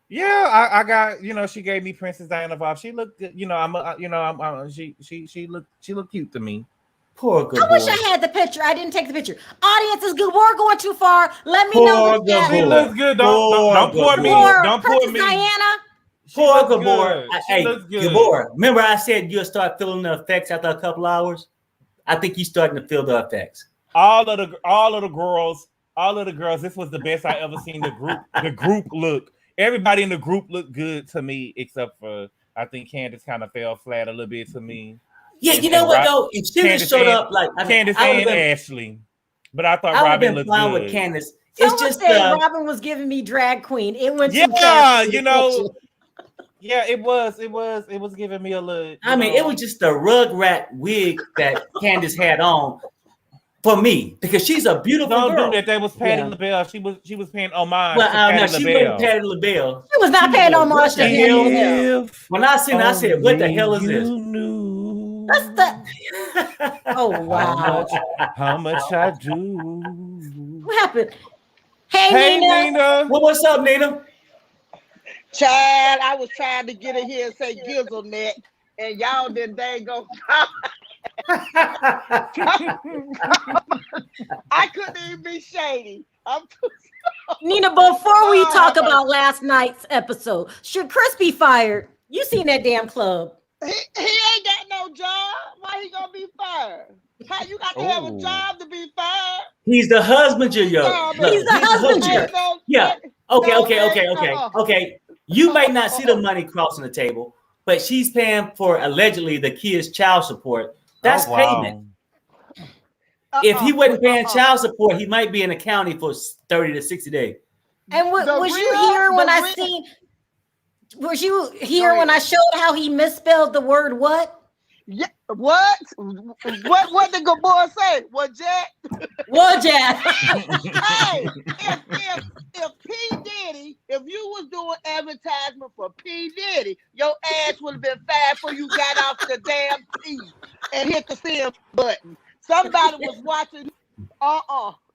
B: Yeah, I got, she gave me Princess Diana vibes. She looked good. She looked cute to me.
C: Poor Gabor.
A: I wish I had the picture. I didn't take the picture. Audience, is Gabor going too far? Let me know.
B: She looks good. Don't pour me. Don't pour me.
A: Diana.
C: Poor Gabor.
B: She looks good.
C: Gabor, remember I said you'll start feeling the effects after a couple hours? I think you're starting to feel the effects.
B: All of the girls, this was the best I ever seen the group look. Everybody in the group looked good to me, except for I think Candiace kind of fell flat a little bit to me.
C: Yeah, you know what though? If she just showed up like
B: Candiace and Ashley, but I thought Robyn looked
C: fine
B: good.
C: with Candiace.
A: It's just Robyn was giving me drag queen. It went
B: it was giving me a little.
C: I mean, it was just the rugrat wig that Candiace had on for me because she's a beautiful girl.
B: Don't do that. They was Patti LaBelle. She was paying homage.
C: Well,
B: to Patti
C: no, she wasn't Patti LaBelle.
A: She was not paying homage to Patti LaBelle.
C: When I seen, I said, "What the hell is this?"
A: That's the. Oh wow!
B: How much I do?
A: What happened? Hey
B: Nina.
C: Well, what's up, Nina?
D: Child, I was trying to get in here and say Gizelle net, and y'all didn't dang go. I couldn't even be shady.
A: Nina, before we talk about last night's episode, should Chris be fired? You seen that damn club?
D: He ain't got no job. Why he gonna be fired? How you got to have a job to be fired?
C: He's the husbander, yo.
A: He's the husbander.
C: Yeah. Okay. You may not see the money crossing the table, but she's paying for allegedly the kids' child support. That's payment. If he wasn't paying child support, he might be in the county for 30 to 60 days.
A: And was you here when I seen? Was you here when I showed how he misspelled the word what?
D: Yeah, what? What did Gabor say? What, Jack?
A: What, Jack?
D: Hey, if P. Diddy, if you was doing advertisement for P. Diddy, your ass would have been fired before you got off the damn T and hit the send button. Somebody was watching.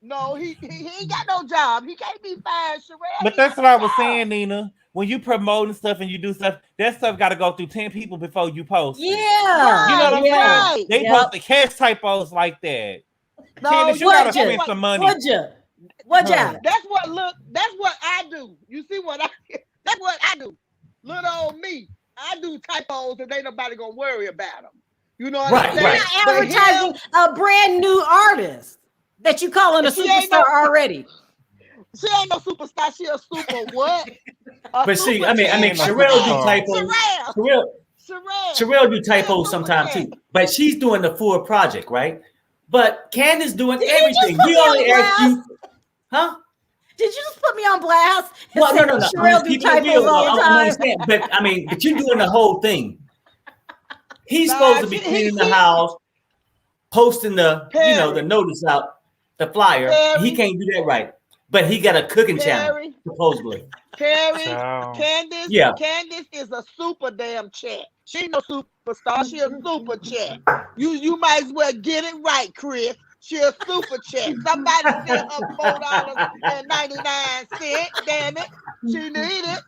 D: No, he ain't got no job. He can't be fired, Sharrell.
B: But that's what I was saying, Nina. When you promoting stuff and you do stuff, that stuff got to go through 10 people before you post.
A: Yeah,
B: you know what I'm saying?
D: Right.
B: They post the cash typos like that.
D: No,
B: Candiace, you
A: what
B: gotta
A: you-
B: spend some money.
A: Would you? Would ya?
D: that's what I do. You see what that's what I do. Little old me. I do typos and ain't nobody gonna worry about them. You know what
C: Right,
D: I'm
A: You're
D: saying?
C: right.
A: not
D: But
A: advertising a brand new artist that you calling a
D: She ain't
A: superstar
D: no-
A: already.
D: She ain't no superstar. She a super what? A
C: But see,
D: super
C: I mean,
D: champ.
C: Sharrell do
B: Superstar.
C: typos.
D: Sharrell.
C: Sharrell do typos sometimes too. But she's doing the full project, right? But Candiace doing
A: Did you just
C: everything.
A: put
C: We
A: me on
C: only asked you,
A: blast?
C: huh?
A: Did you just put me on blast? And
C: Well,
A: say
C: no.
A: that
C: I'm
A: Sharrell
C: just
A: do
C: keeping it
A: typos
C: real.
A: all the
C: I
A: time.
C: understand. But you're doing the whole thing. He's supposed to be cleaning the house, posting the
D: Perry.
C: notice out, the flyer.
D: Perry.
C: He can't do that right. But he got a cooking channel,
D: Perry.
C: supposedly.
D: Perry,
B: Child.
D: Candiace,
C: Yeah.
D: Candiace is a super damn chick. She ain't no superstar. She a super chick. You might as well get it right, Chris. She a super chick. Somebody sent her $4.99. Damn it, she need it.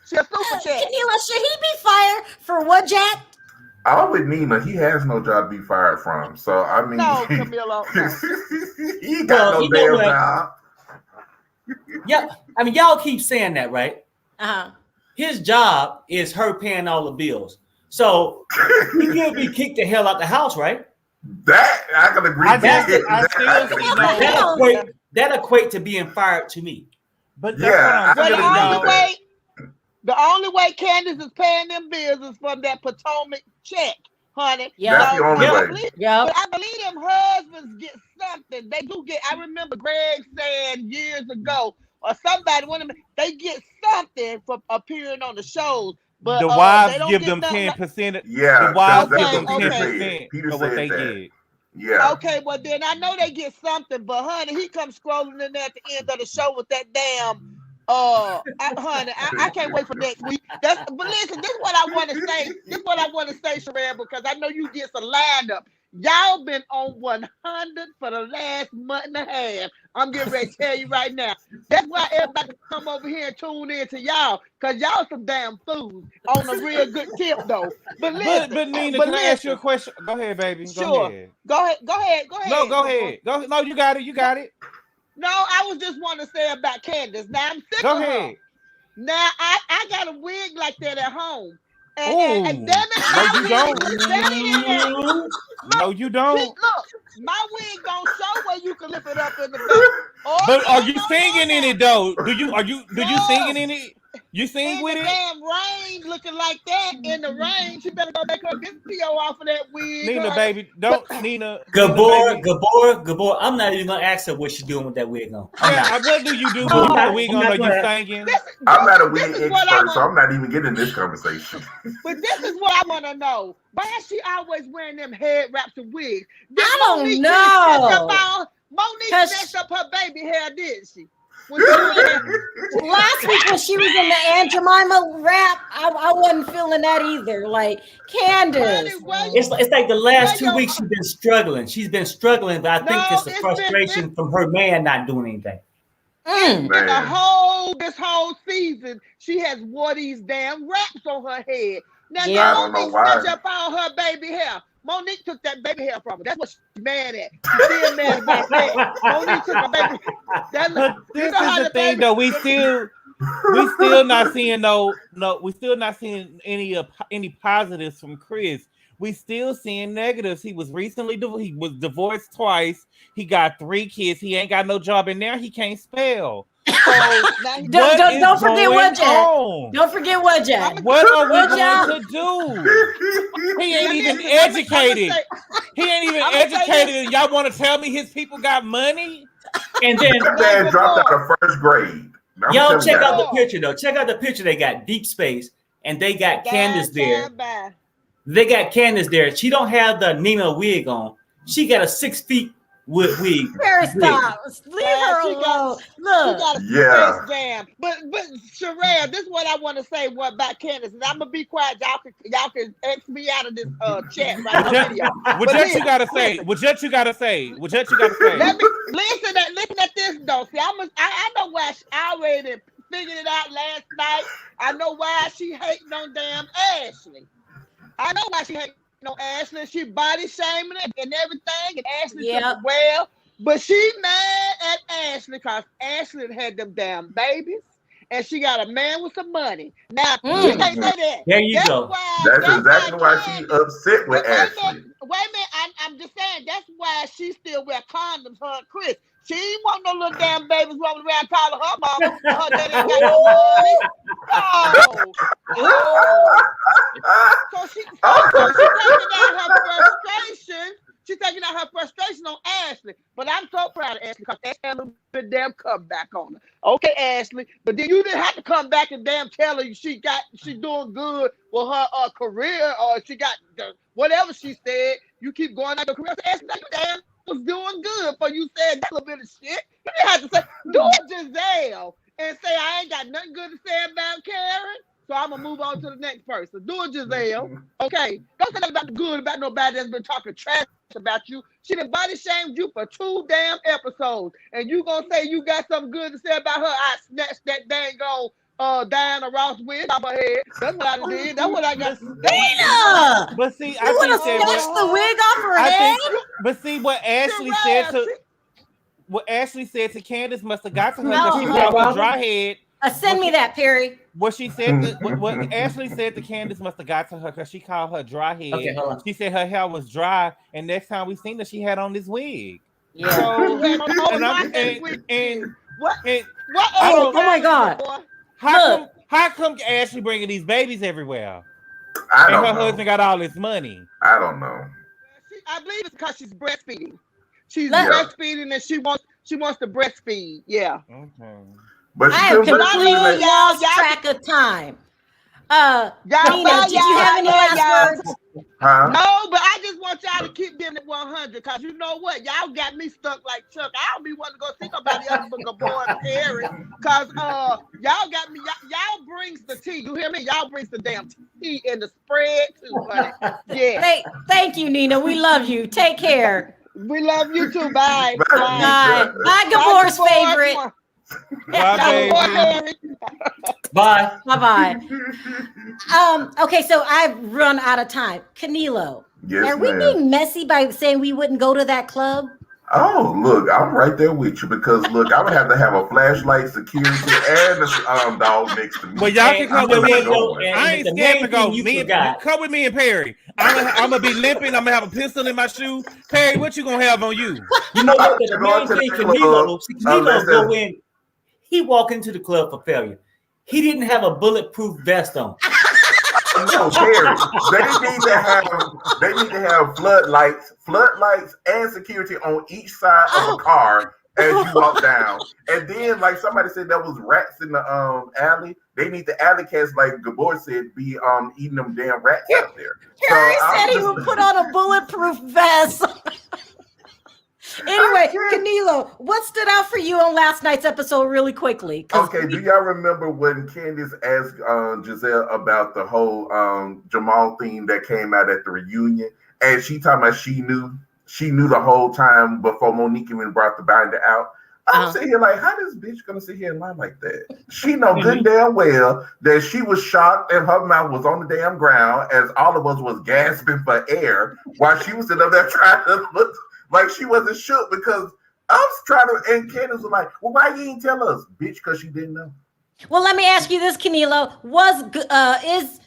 D: She a super chick.
A: Camila, should he be fired for what, Jack?
E: I'm with Nina. He has no job to be fired from. So I mean,
D: No, Camilo. No.
E: he ain't got
C: Well,
E: no
C: you know
E: damn
C: what?
E: job.
C: Yeah, I mean, y'all keep saying that, right?
A: Uh-huh.
C: His job is her paying all the bills. So he could be kicked the hell out the house, right?
E: That I can agree.
B: I
E: with
B: just-
E: that.
B: I still see no-
C: That equate to being fired to me.
B: But
E: Yeah,
B: that's
E: I
B: what
E: agree
B: I'm
E: with
B: saying.
E: that.
D: The only way Candiace is paying them bills is from that Potomac check, honey.
A: Yeah.
E: That's the only
C: Yeah.
E: way.
A: Yep.
D: But I believe them husbands get something. They do get. I remember Greg saying years ago, or somebody, one of them, they get something for appearing on the shows. But
B: The
D: they
B: wives
D: don't
B: give
D: get
B: them
D: nothing
B: 10%.
E: Yeah,
B: The wives
D: okay,
B: give them
D: okay.
B: 10%
E: Peter
B: of what
E: said
B: they
E: that.
B: get.
E: Yeah.
D: Okay, well then I know they get something, but honey, he comes scrolling in there at the end of the show with that damn honey, I can't wait for next week. But listen, this is what I want to say. This is what I want to say, Sharrell, because I know you get some lineup. Y'all been on 100 for the last month and a half. I'm getting ready to tell you right now. That's why everybody come over here and tune in to y'all, because y'all some damn fools on a real good tip, though. But listen,
B: But Nina,
D: but
B: can I ask you a
D: listen.
B: question? Go ahead, baby. Go
D: Sure.
B: ahead.
D: Go ahead.
B: No, go
D: Before-
B: ahead. Go. No, you got it. You got it.
D: No, I was just want to say about Candiace. Now I'm sick
B: Go
D: of her.
B: ahead.
D: Now I got a wig like that at home. And
B: Ooh.
D: damn it,
B: No,
D: my
B: you
D: wig
B: don't.
D: is better than that.
B: No, you
D: See,
B: don't.
D: look, my wig don't show where you can lift it up in the back. Oh,
B: But are
D: no,
B: you
D: no,
B: singing
D: no,
B: in
D: no.
B: it though? Do you
D: No.
B: singing in it? You sing
D: In
B: with
D: the
B: it?
D: damn rain, looking like that in the rain, she better go make her video off of that wig.
B: Nina,
D: honey.
B: baby, don't Nina.
C: Gabor,
B: baby.
C: Gabor. I'm not even gonna ask her what she's doing with that wig on. I'm
B: Yeah,
C: not.
B: what do you do
C: I'm
B: with
C: not-
B: the wig
C: I'm
B: on?
C: not
B: Are you
C: gonna-
B: singing?
E: I'm not a
D: This
E: wig
D: is what I
E: expert, so
D: want.
E: I'm not even getting in this conversation.
D: But this is what I want to know. Why is she always wearing them head wraps and wigs? Did
A: I don't
D: Monique
A: know.
D: Monique
A: 'Cause
D: messed up her baby hair, did she? When she went in-
A: Last week when she was in the Aunt Jemima rap, I wasn't feeling that either. Like Candiace.
D: Honey, where you-
C: It's like the last
D: Where
C: 2
D: your-
C: weeks she's been struggling. She's been struggling, but I think
D: No,
C: it's the
D: it's been-
C: frustration from her man not doing anything.
A: Mm.
D: in
E: Man.
D: this whole season, she has wore these damn wraps on her head. Now,
A: Yeah.
E: I
D: did
E: don't know
D: Monique
E: why.
D: snatch up all her baby hair? Monique took that baby hair from her. That's what she's mad at. She's still mad about that. Monique took her baby.
B: But
D: You
B: this
D: know how
B: is the
D: the
B: thing
D: baby-
B: though. We still not seeing we still not seeing any positives from Chris. We still seeing negatives. He was recently he was divorced twice. He got 3 kids. He ain't got no job, and now he can't spell. So
D: Now he-
A: Don't forget what, Jack.
B: on?
A: Don't forget what, Jack.
B: What are we
A: What y'all-
B: going to do? He ain't
D: Now
B: even
D: listen, I'ma
B: educated.
D: say-
B: He ain't even
D: I'ma say
B: educated, and y'all want to tell me his people got money?
C: And then
E: That man dropped out of first grade. I'm
C: y'all
E: telling
C: check
E: you.
C: out the picture though. Check out the picture. They got Deep Space, and they got Candiace there.
D: Bye.
C: They got Candiace there. She don't have the Nina wig on. She got a 6 feet wig.
A: Mary, stop. Leave her
D: She got-
A: alone.
D: She
A: Look.
D: got a
E: Yeah.
D: Space Jam. But Sharrell, this is what I want to say about Candiace, and I'm gonna be quiet. Y'all can X me out of this chat right now. Video.
B: What
D: But
B: you gotta say? What you gotta say? What you gotta say?
D: Let me listen at this though. See, I know why I already figured it out last night. I know why she hating on damn Ashley. I know why she hating Ashley. She body shaming it and everything, and Ashley took
A: Yep.
D: it well. But she mad at Ashley because Ashley had them damn babies, and she got a man with some money. Now she can't say that.
C: There you
D: That's
C: go.
D: why.
E: That's exactly why she upset with
D: Wait a
E: Ashley.
D: minute. I'm just saying that's why she still wear condoms. Her and Chris. She ain't want no little damn babies running around calling her mama. Her daddy ain't got no money. So she's taking out her frustration. She's taking out her frustration on Ashley. But I'm so proud of Ashley because Ashley had a little bit damn comeback on her. Okay, Ashley. But then you didn't have to come back and damn tell her she doing good with her career, or she got whatever she said. You keep going out your career. So Ashley, you damn was doing good for you said that little bit of shit. You didn't have to say, do it, Gizelle, and say I ain't got nothing good to say about Karen. So I'm gonna move on to the next person. Do it, Gizelle. Okay. Don't say nothing about the good about nobody that's been talking trash about you. She done body shamed you for 2 damn episodes. And you gonna say you got something good to say about her. I snatched that dang on Diana Ross wig off her head. That's what I did. That's what I got.
A: Nina!
B: But see,
A: You
B: I
A: would have
B: think
A: snatched the wig off her
B: I
A: head?
B: think, but see what Ashley said to Candiace must have got to her because she
A: No.
B: had a dry head.
A: Send me that, Perry.
B: What she said, what Ashley said to Candiace must have got to her because she called her dry head.
C: Okay, hold on.
B: She said her hair was dry, and next time we seen her, she had on this wig.
A: Yeah.
B: So,
D: What?
A: Oh my God.
B: How come Ashley bringing these babies everywhere?
E: I
B: And
E: don't
B: her
E: know.
B: husband got all this money.
E: I don't know.
D: I believe it's because she's breastfeeding. She's
A: Yeah.
D: breastfeeding, and she wants to breastfeed. Yeah.
B: Okay.
E: But
A: I
E: she
A: have
E: couldn't
A: completely
E: breastfeed.
A: lost
D: y'all-
A: track of time.
D: Y'all-
A: Nina, did you have any last words?
E: Huh?
D: No, but I just want y'all to keep them at 100 because you know what? Y'all got me stuck like Chuck. I don't be wanting to go see nobody else but Gabor and Perry because y'all got me. Y'all brings the tea. You hear me? Y'all brings the damn tea in the spread too, honey. Yeah.
A: Thank you, Nina. We love you. Take care.
D: We love you too. Bye.
A: Bye. Bye, Gabor's favorite.
B: Bye, baby.
C: Bye.
A: Bye-bye. Okay, so I've run out of time. Canelo,
E: Yes,
A: are we
E: ma'am.
A: being messy by saying we wouldn't go to that club?
E: Oh, look, I'm right there with you because look, I would have to have a flashlight, security, and a dog next to me.
B: Well, y'all can come with me.
C: And
B: I ain't
C: the
B: scared
C: main
B: to go.
C: thing you
B: Me and
C: forgot.
B: come with me and Perry. I'm gonna be limping. I'm gonna have a pistol in my shoe. Perry, what you gonna have on you?
C: You know what?
E: I'm
C: The
E: going
C: main
E: to the
C: thing
E: club,
C: Canelo go in. He walked into the club for failure. He didn't have a bulletproof vest on.
E: No, Perry. They need to have floodlights, and security on each side of a car as you walk down. And then, like somebody said, there was rats in the alley. They need the alley cats, like Gabor said, be eating them damn rats out there.
A: Perry
E: So
A: said he would put on a bulletproof vest. Anyway, Canelo, what stood out for you on last night's episode really quickly?
E: Okay, do y'all remember when Candiace asked Gizelle about the whole Jamal theme that came out at the reunion? And she talking about she knew the whole time before Monique even brought the binder out. I'm sitting here like, how this bitch gonna sit here and lie like that? She know good and damn well that she was shocked and her mouth was on the damn ground as all of us was gasping for air while she was sitting up there trying to look like she wasn't shook because I was trying to, and Candiace was like, well, why you ain't tell us, bitch? Because she didn't know.
A: Well, let me ask you this, Canelo. Is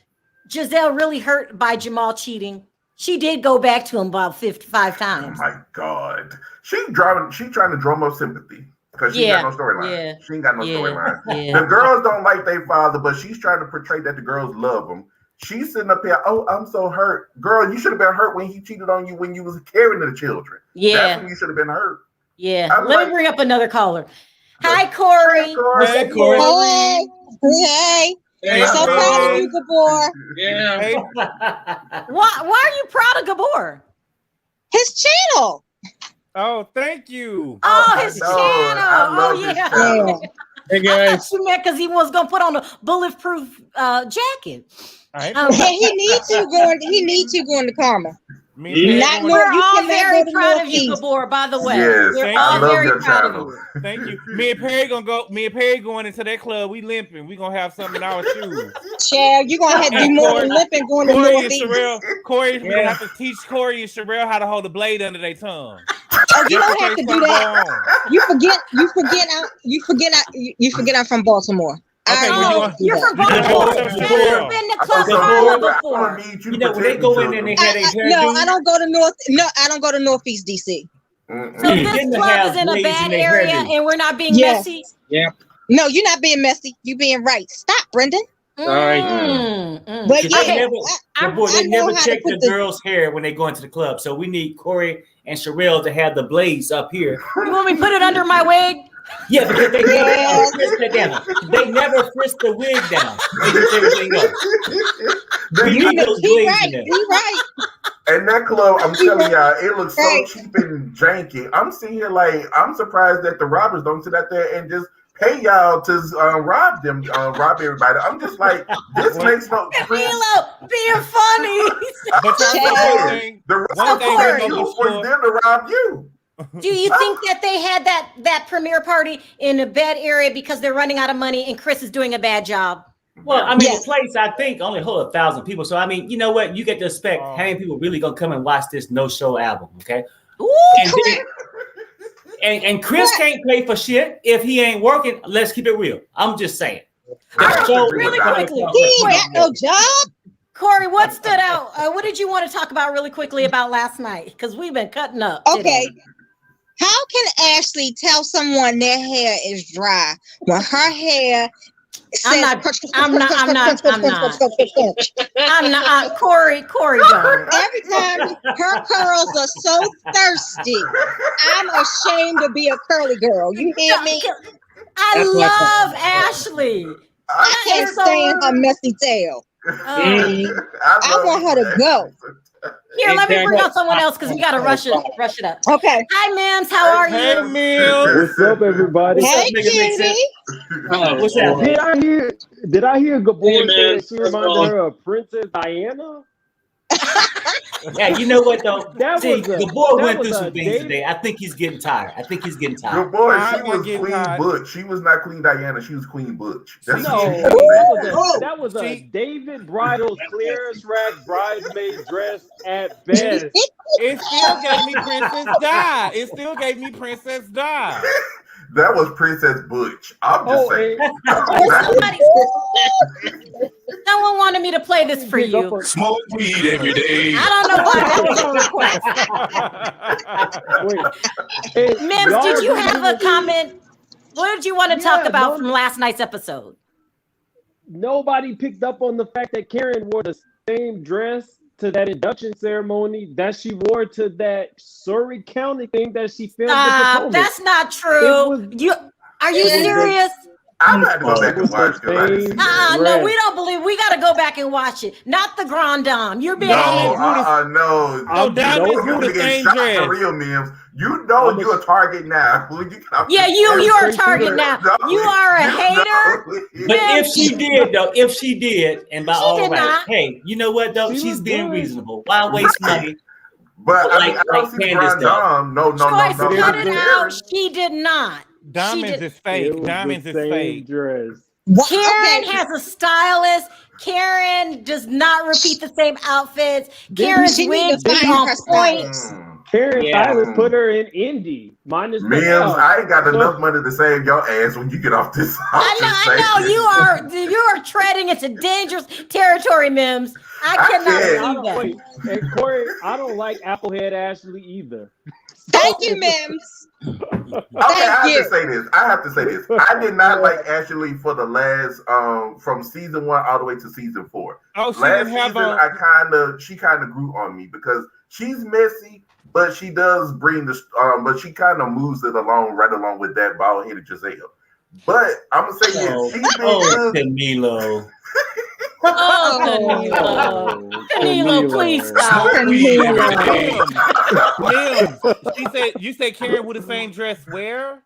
A: Gizelle really hurt by Jamal cheating? She did go back to him about 55 times.
E: Oh my God. She trying to drum up sympathy because she ain't got no storyline.
A: Yeah.
E: She ain't got no storyline.
A: Yeah.
E: The girls don't like their father, but she's trying to portray that the girls love him. She's sitting up here, oh, I'm so hurt. Girl, you should have been hurt when he cheated on you when you was carrying the children.
A: Yeah.
E: That's when you should have been hurt.
A: Yeah.
E: I'm
A: Let
E: like-
A: me bring up another caller. Hi, Corey.
C: Hey, Corey.
F: Hey.
B: Hey,
F: So proud of you, Gabor.
B: Yeah. Hey,
A: Why are you proud of Gabor?
F: His channel.
B: oh, thank you.
A: Oh, his
E: I
A: channel.
E: love
A: Oh,
E: his
A: yeah.
E: channel.
B: Hey,
A: I thought you meant because he was going to put on a bulletproof jacket.
B: All right.
F: And he needs to go into karma.
B: Me
F: Not
B: and
F: no-
A: We're
F: you
A: all
F: cannot
A: very
F: go to
A: proud of you,
F: Northeast.
A: Gabor, by the way.
E: Yes,
A: We're
B: Thank
A: all
B: you.
E: I love
A: very
E: your
A: proud of
E: channel.
A: you.
B: Thank you. Me and Perry gonna go. Me and Perry going into that club. We limping. We gonna have something in our shoes.
F: Child, you're gonna have to do more than limping going to
B: Corey and
F: Northeast.
B: Sharrell. Corey, we gonna
C: Yeah.
B: have to teach Corey and Sharrell how to hold a blade under their tongue.
F: Oh, you
B: Just
F: don't
B: in
F: have
B: case
F: to do
B: something go
F: that.
B: on.
F: You forget I'm from Baltimore.
B: Okay,
F: I
B: well, you
A: Oh,
B: want-
A: you're from
B: you gonna
A: Baltimore.
B: hold
A: You've
B: some
A: never
B: Sharrell.
A: been to
E: I
A: Club
E: thought
A: Carla
E: I'm
A: before.
E: gonna need you to
C: You know, when
E: protect
C: they go
E: me,
C: in there and they
E: children.
C: have their
F: No,
C: hairdo.
F: I don't go to North. No, I don't go to Northeast DC.
E: Mm-mm.
A: So
C: You
A: this
C: didn't
A: club
C: have
A: is in a
C: blades
A: bad
C: in their
A: area
C: hairdo.
A: and we're not being
F: Yes.
A: messy.
F: No, you're not being messy. You being right. Stop, Brendan.
C: right.
F: But
C: They
F: yeah,
C: never, boy,
F: I
C: they
F: know
C: never
F: how to
C: check
F: put
C: the
F: the-
C: girls' hair when they go into the club. So we need Corey and Sharrell to have the blades up here.
A: You want me to put it under my wig?
C: Yeah, because they never
F: Yes.
C: frisk that down. They never frisk the wig down. They just everything else.
E: They-
C: You
F: you
C: need
F: know,
C: those
F: he
C: blades
F: right.
C: in there.
F: He right.
E: And that club, I'm telling y'all, it looks so
F: Right.
E: cheap and janky. I'm sitting here like, I'm surprised that the robbers don't sit out there and just pay y'all to rob them, rob everybody. I'm just like, this makes no sense.
A: Milo, being funny.
B: But y'all know
F: Chad.
B: one thing.
E: The
B: One thing
A: Corey.
B: we
E: robbers
B: know
E: you
B: for
E: for
B: sure.
E: them to rob you.
A: Do you think that they had that premiere party in a bad area because they're running out of money and Chris is doing a bad job?
C: Well, I mean,
F: Yes.
C: the place I think only hold 1,000 people. So I mean, you know what? You get to expect how many people really gonna come and watch this no-show album, okay?
A: Ooh,
C: And and Chris can't pay for shit if he ain't working. Let's keep it real. I'm just saying. The show
A: really
C: is gonna
A: quickly.
C: cost
F: He
C: us
F: ain't got no job.
A: Corey, what stood out? What did you want to talk about really quickly about last night? Because we've been cutting up.
F: Okay.
A: today.
F: How can Ashley tell someone their hair is dry when her hair says
A: I'm not. Corey, don't.
F: Every time her curls are so thirsty, I'm ashamed to be a curly girl. You hear me?
A: I
C: That's what I
A: love Ashley.
F: I can't stand her messy tail. I want her to go.
A: Here, let me bring on someone else because we gotta rush it up.
F: Okay.
A: Hi, Mims. How are
B: Hey,
A: you?
B: Mills.
G: What's up, everybody?
C: What's
F: Hey,
C: up, nigga, make sense?
F: cutie.
C: What's that?
G: Did I hear Gabor
H: Hey,
G: say
H: man.
G: that she reminded her of Princess Diana?
C: Yeah, you know what though?
G: That
C: See,
G: was a-
C: the boy
G: that
C: went
G: was
C: through
G: a
C: some things
G: David-
C: today. I think he's getting tired.
E: Good boy,
B: I'm
E: she
B: not
E: was
B: getting
E: Queen
B: tired.
E: Butch. She was not Queen Diana. She was Queen Butch. That's
B: No.
E: what she
G: That was a David Bridal clearance rack bridesmaid dress at best.
B: It still gave me Princess Di. It still gave me Princess Di.
E: That was Princess Butch. I'm just saying.
A: Someone wanted me to play this for you.
H: Smoke weed every day.
A: I don't know why that was on request.
G: Hey,
A: Mims,
G: y'all
A: did you
G: didn't
A: have a
G: even-
A: comment? What did you want to talk
G: Yeah,
A: about
G: no-
A: from last night's episode?
G: Nobody picked up on the fact that Karen wore the same dress to that induction ceremony that she wore to that Surrey County thing that she filmed with Potomac.
A: That's not true. Are you serious?
E: I'm gonna have to go back
G: It
E: and
G: was
E: watch
G: the
E: it.
G: same
A: No,
G: dress.
A: we don't believe. We got to go back and watch it. Not the Grand Dame. You're being
E: No,
B: Diamonds who the-
E: no.
B: Oh, Diamonds
E: You're
B: who
E: gonna
B: the
E: get
B: same
E: shot
B: dress.
E: for real, Mims. You know
G: I'm a-
E: you're a target now. When you get off
A: Yeah,
E: this
A: you
E: camera.
A: are a target now. You are a hater.
C: But if she did, though, and by
A: She
C: all
A: did
C: right,
A: not.
C: hey, you know what though?
G: She
C: She's
G: was
C: being
G: good.
C: reasonable. Why waste money?
E: But I mean,
C: Like
E: I don't see the
C: Candiace
E: Grand
C: does.
E: Dame. No,
A: Joyce,
E: no.
A: cut
E: not
A: it
E: Karen.
A: out. She did not.
B: Diamonds is
G: It
B: fake.
G: was
B: Diamonds
G: the
B: is
G: same
B: fake.
G: dress.
A: Karen has a stylist. Karen does not repeat the same outfits.
G: Didn't
A: Karen's
F: she need to
A: wigs be
F: find
A: on
F: her
A: point.
F: stylist?
G: Karen
C: Yeah.
G: Stylist put her in Indy minus the
E: Mims,
G: L.
E: I ain't got
G: So-
E: enough money to save your ass when you get off this.
A: I know you are treading into dangerous territory, Mims. I
E: I
A: cannot
E: can't.
G: I
A: believe
G: don't,
A: that.
G: wait, and Corey, I don't like Applehead Ashley either.
F: Thank you, Mims.
E: Okay, I
F: you.
E: have to say this. I did not like Ashley for the last from season 1 all the way to season 4.
B: Oh, she
E: Last
B: didn't have
E: season,
B: a.
E: she kind of grew on me because she's messy, but she does bring the but she kind of moves it along right along with that bald headed Gizelle. But I'm gonna say this, she's been good.
C: Danilo.
A: Oh, Danilo. Danilo, please stop.
H: Smoke weed every day.
B: Mims. You said Karen with the same dress where?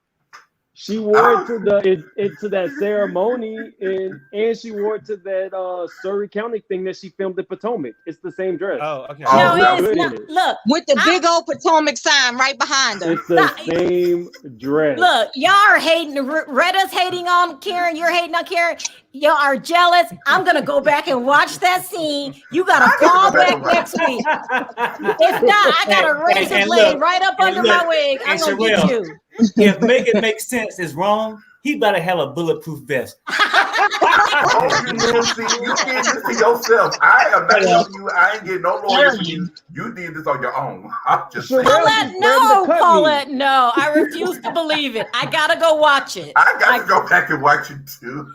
G: She wore it to that ceremony, and she wore it to that Surrey County thing that she filmed in Potomac. It's the same dress.
B: Oh, okay.
A: No,
E: Oh,
A: it's
G: good
A: not.
G: in it.
A: Look,
F: With the big old Potomac sign right behind her.
G: It's the same dress.
A: look, y'all are hating. Retta's hating on Karen. You're hating on Karen. Y'all are jealous. I'm gonna go back and watch that scene. You gotta call back next week. If not, I got a razor
C: and
A: blade
C: look,
A: right up
C: and
A: under
C: look,
A: my wig. I'm
C: and
A: gonna get
C: Sharrell,
A: you.
C: If make it make sense is wrong, he better have a bulletproof vest.
E: Oh, you did this to yourself. I am not helping you. I ain't getting no lawyer for you. You did this on your own. I'm just saying.
A: Paulette, no, Paulette, no. I refuse to believe it. I gotta go watch it.
E: I got to go back and watch it too.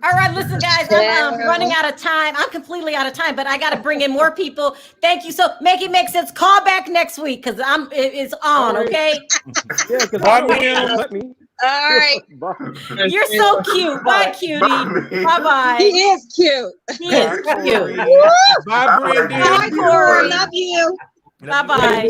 A: All right, listen, guys, I'm running out of time. I'm completely out of time, but I got to bring in more people. Thank you. So make it make sense. Call back next week because it's on. Okay.
G: Yeah, because cut me.
F: All right.
G: Bye.
A: You're so cute. Bye, cutie. Bye, bye.
F: He is cute.
A: He is cute.
B: Bye, Brandon.
F: Bye, Corey. Love you.
A: Bye, bye.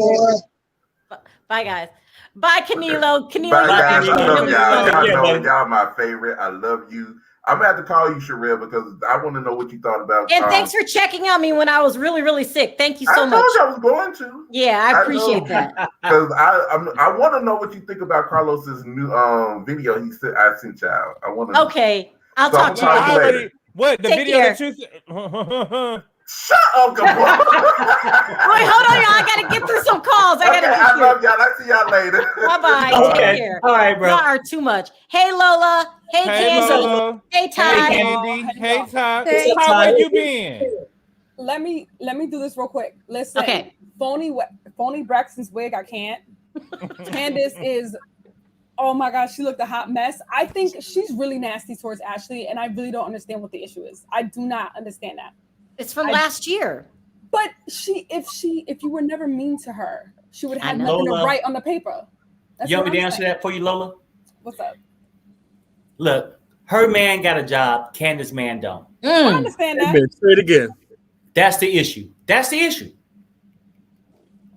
A: Bye, guys. Bye, Canelo. Canelo,
E: Bye,
A: you're
E: guys.
A: actually
E: I love
A: really
E: y'all.
A: funny.
E: Y'all know y'all my favorite. I love you. I'm gonna have to call you, Sharrell, because I want to know what you thought about.
A: And thanks for checking on me when I was really, really sick. Thank you so
E: I
A: much.
E: told you I was going to.
A: Yeah, I appreciate that.
E: Because I want to know what you think about Carlos's new video I sent y'all. I want to.
A: Okay, I'll
E: So
A: talk to you
E: I'm
A: later.
E: later.
B: What the
A: Take
B: video
A: care.
B: that you
E: Shut up, Gabor.
A: Wait, hold on, y'all. I gotta get through some calls. I gotta
E: I
A: get
E: love y'all. I'll see y'all later.
A: Bye bye.
C: Okay.
A: Take care.
C: All right, bro.
A: Y'all are too much. Hey Lola. Hey,
B: Hey,
A: Candy.
B: Lola.
A: Hey Ty.
B: Hey, Candy. Hey, Ty.
I: Hey,
B: Ty, where you been?
I: Let me do this real quick. Listen,
A: Okay.
I: phony Braxton's wig, I can't. Candiace is, oh my gosh, she looked a hot mess. I think she's really nasty towards Ashley, and I really don't understand what the issue is. I do not understand that.
A: It's from last year.
I: But if you were never mean to her, she would have
A: I know.
I: nothing to
C: Lola.
I: write on the paper. That's
C: You want
I: what
C: me to
I: I'm
C: answer
I: saying.
C: that for you, Lola?
I: What's up?
C: Look, her man got a job. Candace's man don't.
I: I
A: Mm.
I: understand that.
H: Amen. Say it again.
C: That's the issue. That's the issue.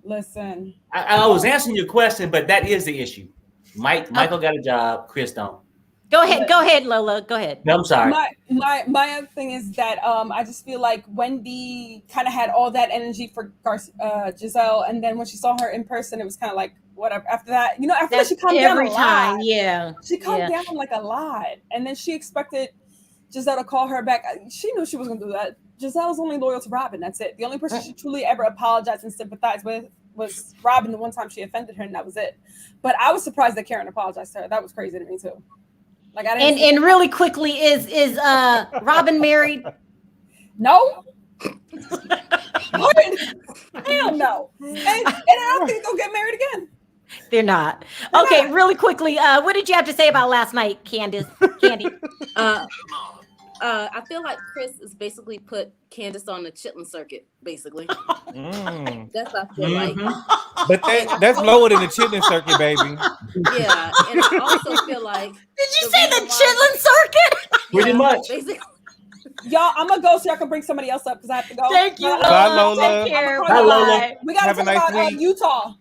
I: Listen,
C: I was answering your question, but that is the issue. Michael got a job. Chris don't.
A: Go ahead, Lola. Go ahead.
C: No, I'm sorry.
I: my other thing is that I just feel like Wendy kind of had all that energy for Gizelle, and then when she saw her in person, it was kind of like whatever. After that, after that she calmed down
A: every
I: a
A: time.
I: lot.
A: Yeah.
I: She calmed down like a lot, and then she expected Gizelle to call her back. She knew she was going to do that. Giselle's only loyal to Robyn. That's it. The only person she truly ever apologized and sympathized with was Robyn. The one time she offended her, and that was it. But I was surprised that Karen apologized to her. That was crazy to me too. Like I didn't.
A: And really quickly, is Robyn married?
I: No. What? Hell no. And I don't think they'll get married again.
A: They're not. Okay, really quickly, what did you have to say about last night, Candice? Candy.
J: I feel like Chris has basically put Candiace on the chitlin circuit, basically. That's what I feel like.
B: But that's lower than the chitlin circuit, baby.
J: Yeah, and I also feel like.
A: Did you say the chitlin circuit?
C: Pretty much.
J: Basically.
I: Y'all, I'm gonna go so y'all can bring somebody else up because I have to go.
A: Thank you, Lola.
B: Bye, Lola.
A: Take care.
C: Bye, Lola.
I: We gotta
B: Have a
I: talk
B: nice
I: about
B: week.
I: Utah.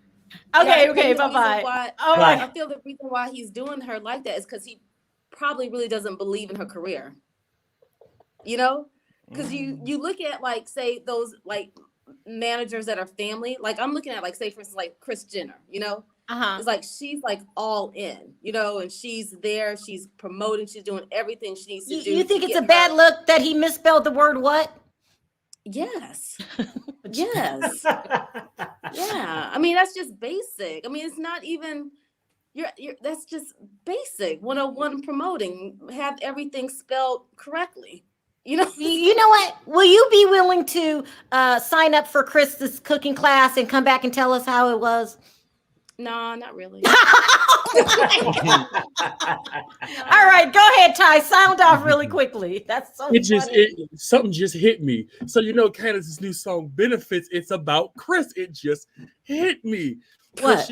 A: Okay,
J: Yeah,
A: okay,
J: the reason
A: bye-bye.
J: why-
A: Oh,
C: Bye.
J: I feel the reason why he's doing her like that is because he probably really doesn't believe in her career. Because you look at like say those like managers that are family. Like I'm looking at like say for instance like Kris Jenner.
A: Uh-huh.
J: It's like she's like all in, and she's there, she's promoting, she's doing everything she needs to do.
A: You think
J: to
A: it's a
J: get
A: bad
J: her-
A: look that he misspelled the word what?
J: Yes. Yes. Yeah. I mean, that's just basic. I mean, it's not even you're that's just basic. 101 promoting, have everything spelled correctly.
A: You know what? Will you be willing to sign up for Chris's cooking class and come back and tell us how it was?
J: No, not really.
A: All right, go ahead, Ty. Sound off really quickly. That's so funny.
H: Something just hit me. So Candice's new song Benefits, it's about Chris. It just hit me.
A: What?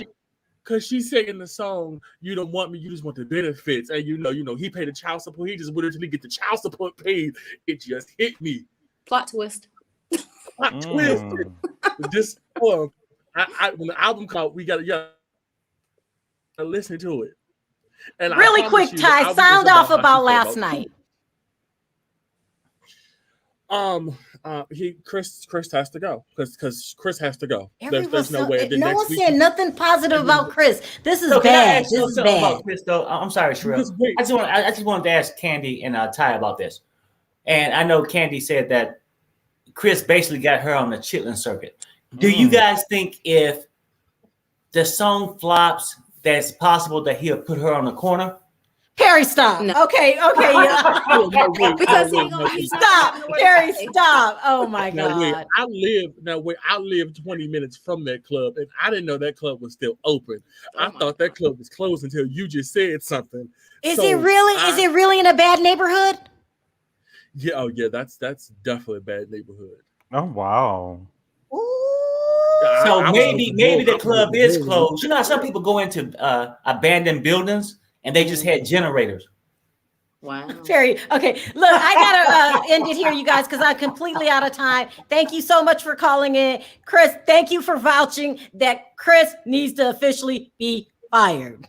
H: Because she said in the song, you don't want me, you just want the benefits. And he paid the child support. He just wanted to get the child support paid. It just hit me.
J: Plot twist.
H: Plot twist. This when the album called, we gotta listen to it. And I
A: Really
H: promise
A: quick,
H: you that I
A: Ty,
H: was
A: sound
H: just
A: off
H: how she
A: about
H: felt
A: last
H: about
A: night.
H: Chris has to go because Chris has to go.
A: Everyone's
H: There's no way. And then
A: no
H: next
A: one's
H: week,
A: saying nothing positive
H: and then
A: about Chris. This is
C: So can I
A: bad.
C: ask
A: This
C: you
A: is
C: something
A: bad.
C: about Chris though? I'm sorry,
H: because
C: Sharrell.
H: wait,
C: I just wanted to ask Candy and Ty about this. And I know Candy said that Chris basically got her on the chitlin circuit. Do you guys think if the song flops, that's possible that he'll put her on the corner?
A: Perry, stop.
J: No.
A: Okay, yeah.
H: no, wait,
J: Because
H: no,
J: he
H: wait,
J: gonna,
H: no,
J: he's
H: wait.
J: not gonna
A: Stop,
J: have nowhere to
A: Perry,
J: stay.
A: stop. Oh my
H: Now wait,
A: God.
H: I live 20 minutes from that club, and I didn't know that club was still open.
J: Oh
H: I
J: my
H: thought that club was closed until you just said something.
A: Is
H: So
A: it really in a bad neighborhood?
H: Yeah, oh yeah, that's definitely a bad neighborhood.
B: Oh wow.
C: So
H: I was
C: maybe
H: looking
C: the
H: for
C: club
H: more.
C: is closed. You know how some people go into abandoned buildings and they just had generators.
J: Wow.
A: Perry, okay. Look, I gotta end it here, you guys, because I'm completely out of time. Thank you so much for calling in. Chris, thank you for vouching that Chris needs to officially be fired.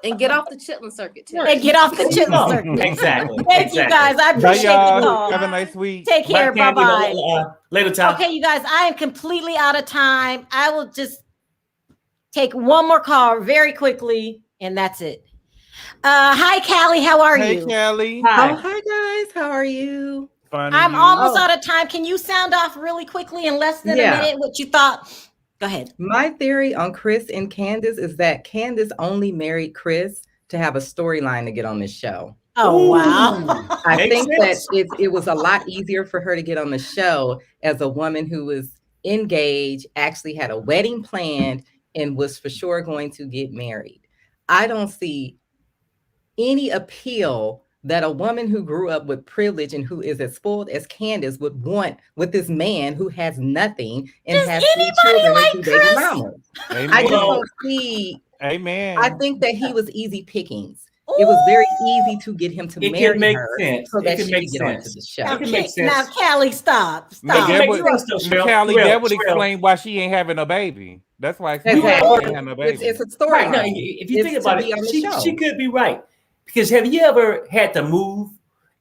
J: And get off the chitlin circuit too.
A: And get off the chitlin circuit.
C: Exactly.
A: Thank you guys. I
B: Bye,
A: appreciate the
B: y'all.
A: call.
B: Have a nice week.
A: Take care.
C: Bye, Candy.
A: Bye-bye.
C: Later, Ty.
A: Okay, you guys, I am completely out of time. I will just take one more call very quickly, and that's it. Hi, Callie. How are
B: Hey,
A: you?
B: Kelly.
C: Hi.
K: Oh, hi guys. How are you?
B: Fun
A: I'm
B: you.
A: almost
K: Oh.
A: out of time. Can you sound off really quickly in less than a
K: Yeah.
A: minute what you thought? Go ahead.
K: My theory on Chris and Candiace is that Candiace only married Chris to have a storyline to get on this show.
A: Oh, wow.
K: I
C: Makes
K: think
C: sense.
K: that it was a lot easier for her to get on the show as a woman who was engaged, actually had a wedding planned, and was for sure going to get married. I don't see any appeal that a woman who grew up with privilege and who is as spoiled as Candiace would want with this man who has nothing and
A: Does
K: has 3
A: anybody
K: children
A: like
K: and 2 baby
A: Chris?
K: mamas.
B: Amen.
K: I just
C: Well-
K: don't see.
B: Amen.
K: I think that he was easy pickings. It was very easy to get him to
C: It
K: marry
C: can make
K: her
C: sense.
K: so
C: It
K: that
C: can
K: she
C: make
K: could get onto
C: sense.
K: the show.
C: It can make sense.
A: Now, Callie, stop.
B: But
A: Stop.
B: that
C: Make
B: would,
C: sense, though, Sharrell.
B: Callie,
C: Sharrell,
B: that would
C: Sharrell.
B: explain why she ain't having a baby. That's why she
K: Exactly.
B: ain't having a baby.
K: It's a
C: Right. No,
K: storyline.
C: if you
K: It's
C: think
K: to
C: about
K: be on
C: it,
K: the show.
C: she could be right. Because have you ever had to move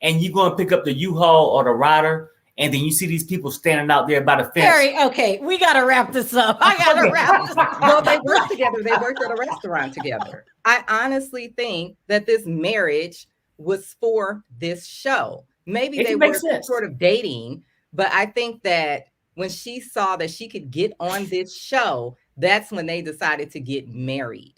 C: and you go and pick up the U-Haul or the rider, and then you see these people standing out there by the fence?
A: Perry, okay, we got to wrap this up. I got to wrap this up.
K: Well, they worked together. They worked at a restaurant together. I honestly think that this marriage was for this show. Maybe
C: It
K: they
C: can make
K: were
C: sense.
K: sort of dating, but I think that when she saw that she could get on this show, that's when they decided to get married.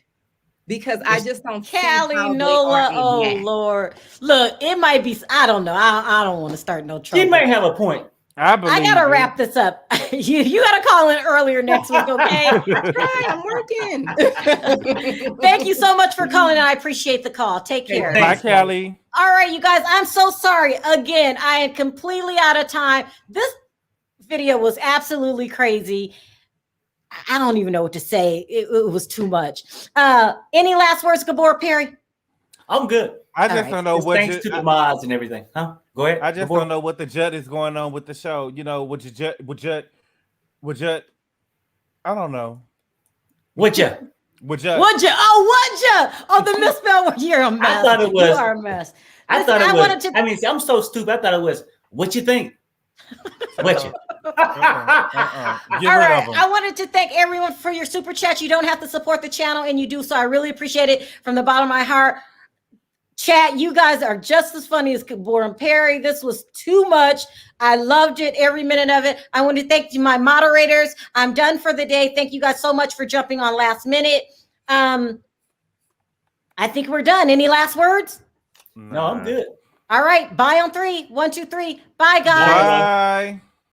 K: Because I just don't see how
A: Callie,
K: they
A: Nola,
K: are a
A: oh
K: match.
A: Lord. Look, it might be, I don't know. I don't want to start no trouble.
C: She may have a point.
B: I believe
A: I gotta
B: it.
A: wrap this up. you gotta call in earlier next week, okay?
K: Hi, I'm working.
A: Thank you so much for calling, and I appreciate the call. Take care.
C: Hey,
B: Bye,
C: thanks,
B: Kelly.
A: All right, you guys, I'm so sorry. Again, I am completely out of time. This video was absolutely crazy. I don't even know what to say. It was too much. Any last words, Gabor Perry?
C: I'm good.
B: I just
A: right.
B: don't know
C: It's
B: what.
C: thanks to the mods and everything. Huh? Go ahead.
B: I just
C: Gabor.
B: don't know what the jut is going on with the show. You know, would jut? I don't know.
C: What you?
B: Would jut?
A: Would you? Oh, would you? Oh, the misspell. You're a mess.
C: I thought it was.
A: You are a mess.
C: I
A: Listen,
C: thought it
A: I
C: was.
A: wanted to-
C: I mean, I'm so stupid. I thought it was. What you think? What you?
B: Get
A: All
B: rid
A: right.
B: of them.
A: I wanted to thank everyone for your super chat. You don't have to support the channel, and you do so. I really appreciate it from the bottom of my heart. Chat, you guys are just as funny as Gabor and Perry. This was too much. I loved it, every minute of it. I want to thank you, my moderators. I'm done for the day. Thank you guys so much for jumping on last minute. I think we're done. Any last words?
C: No, I'm good.
A: All right. Bye on 3. 1, 2, 3. Bye, guys.
B: Bye.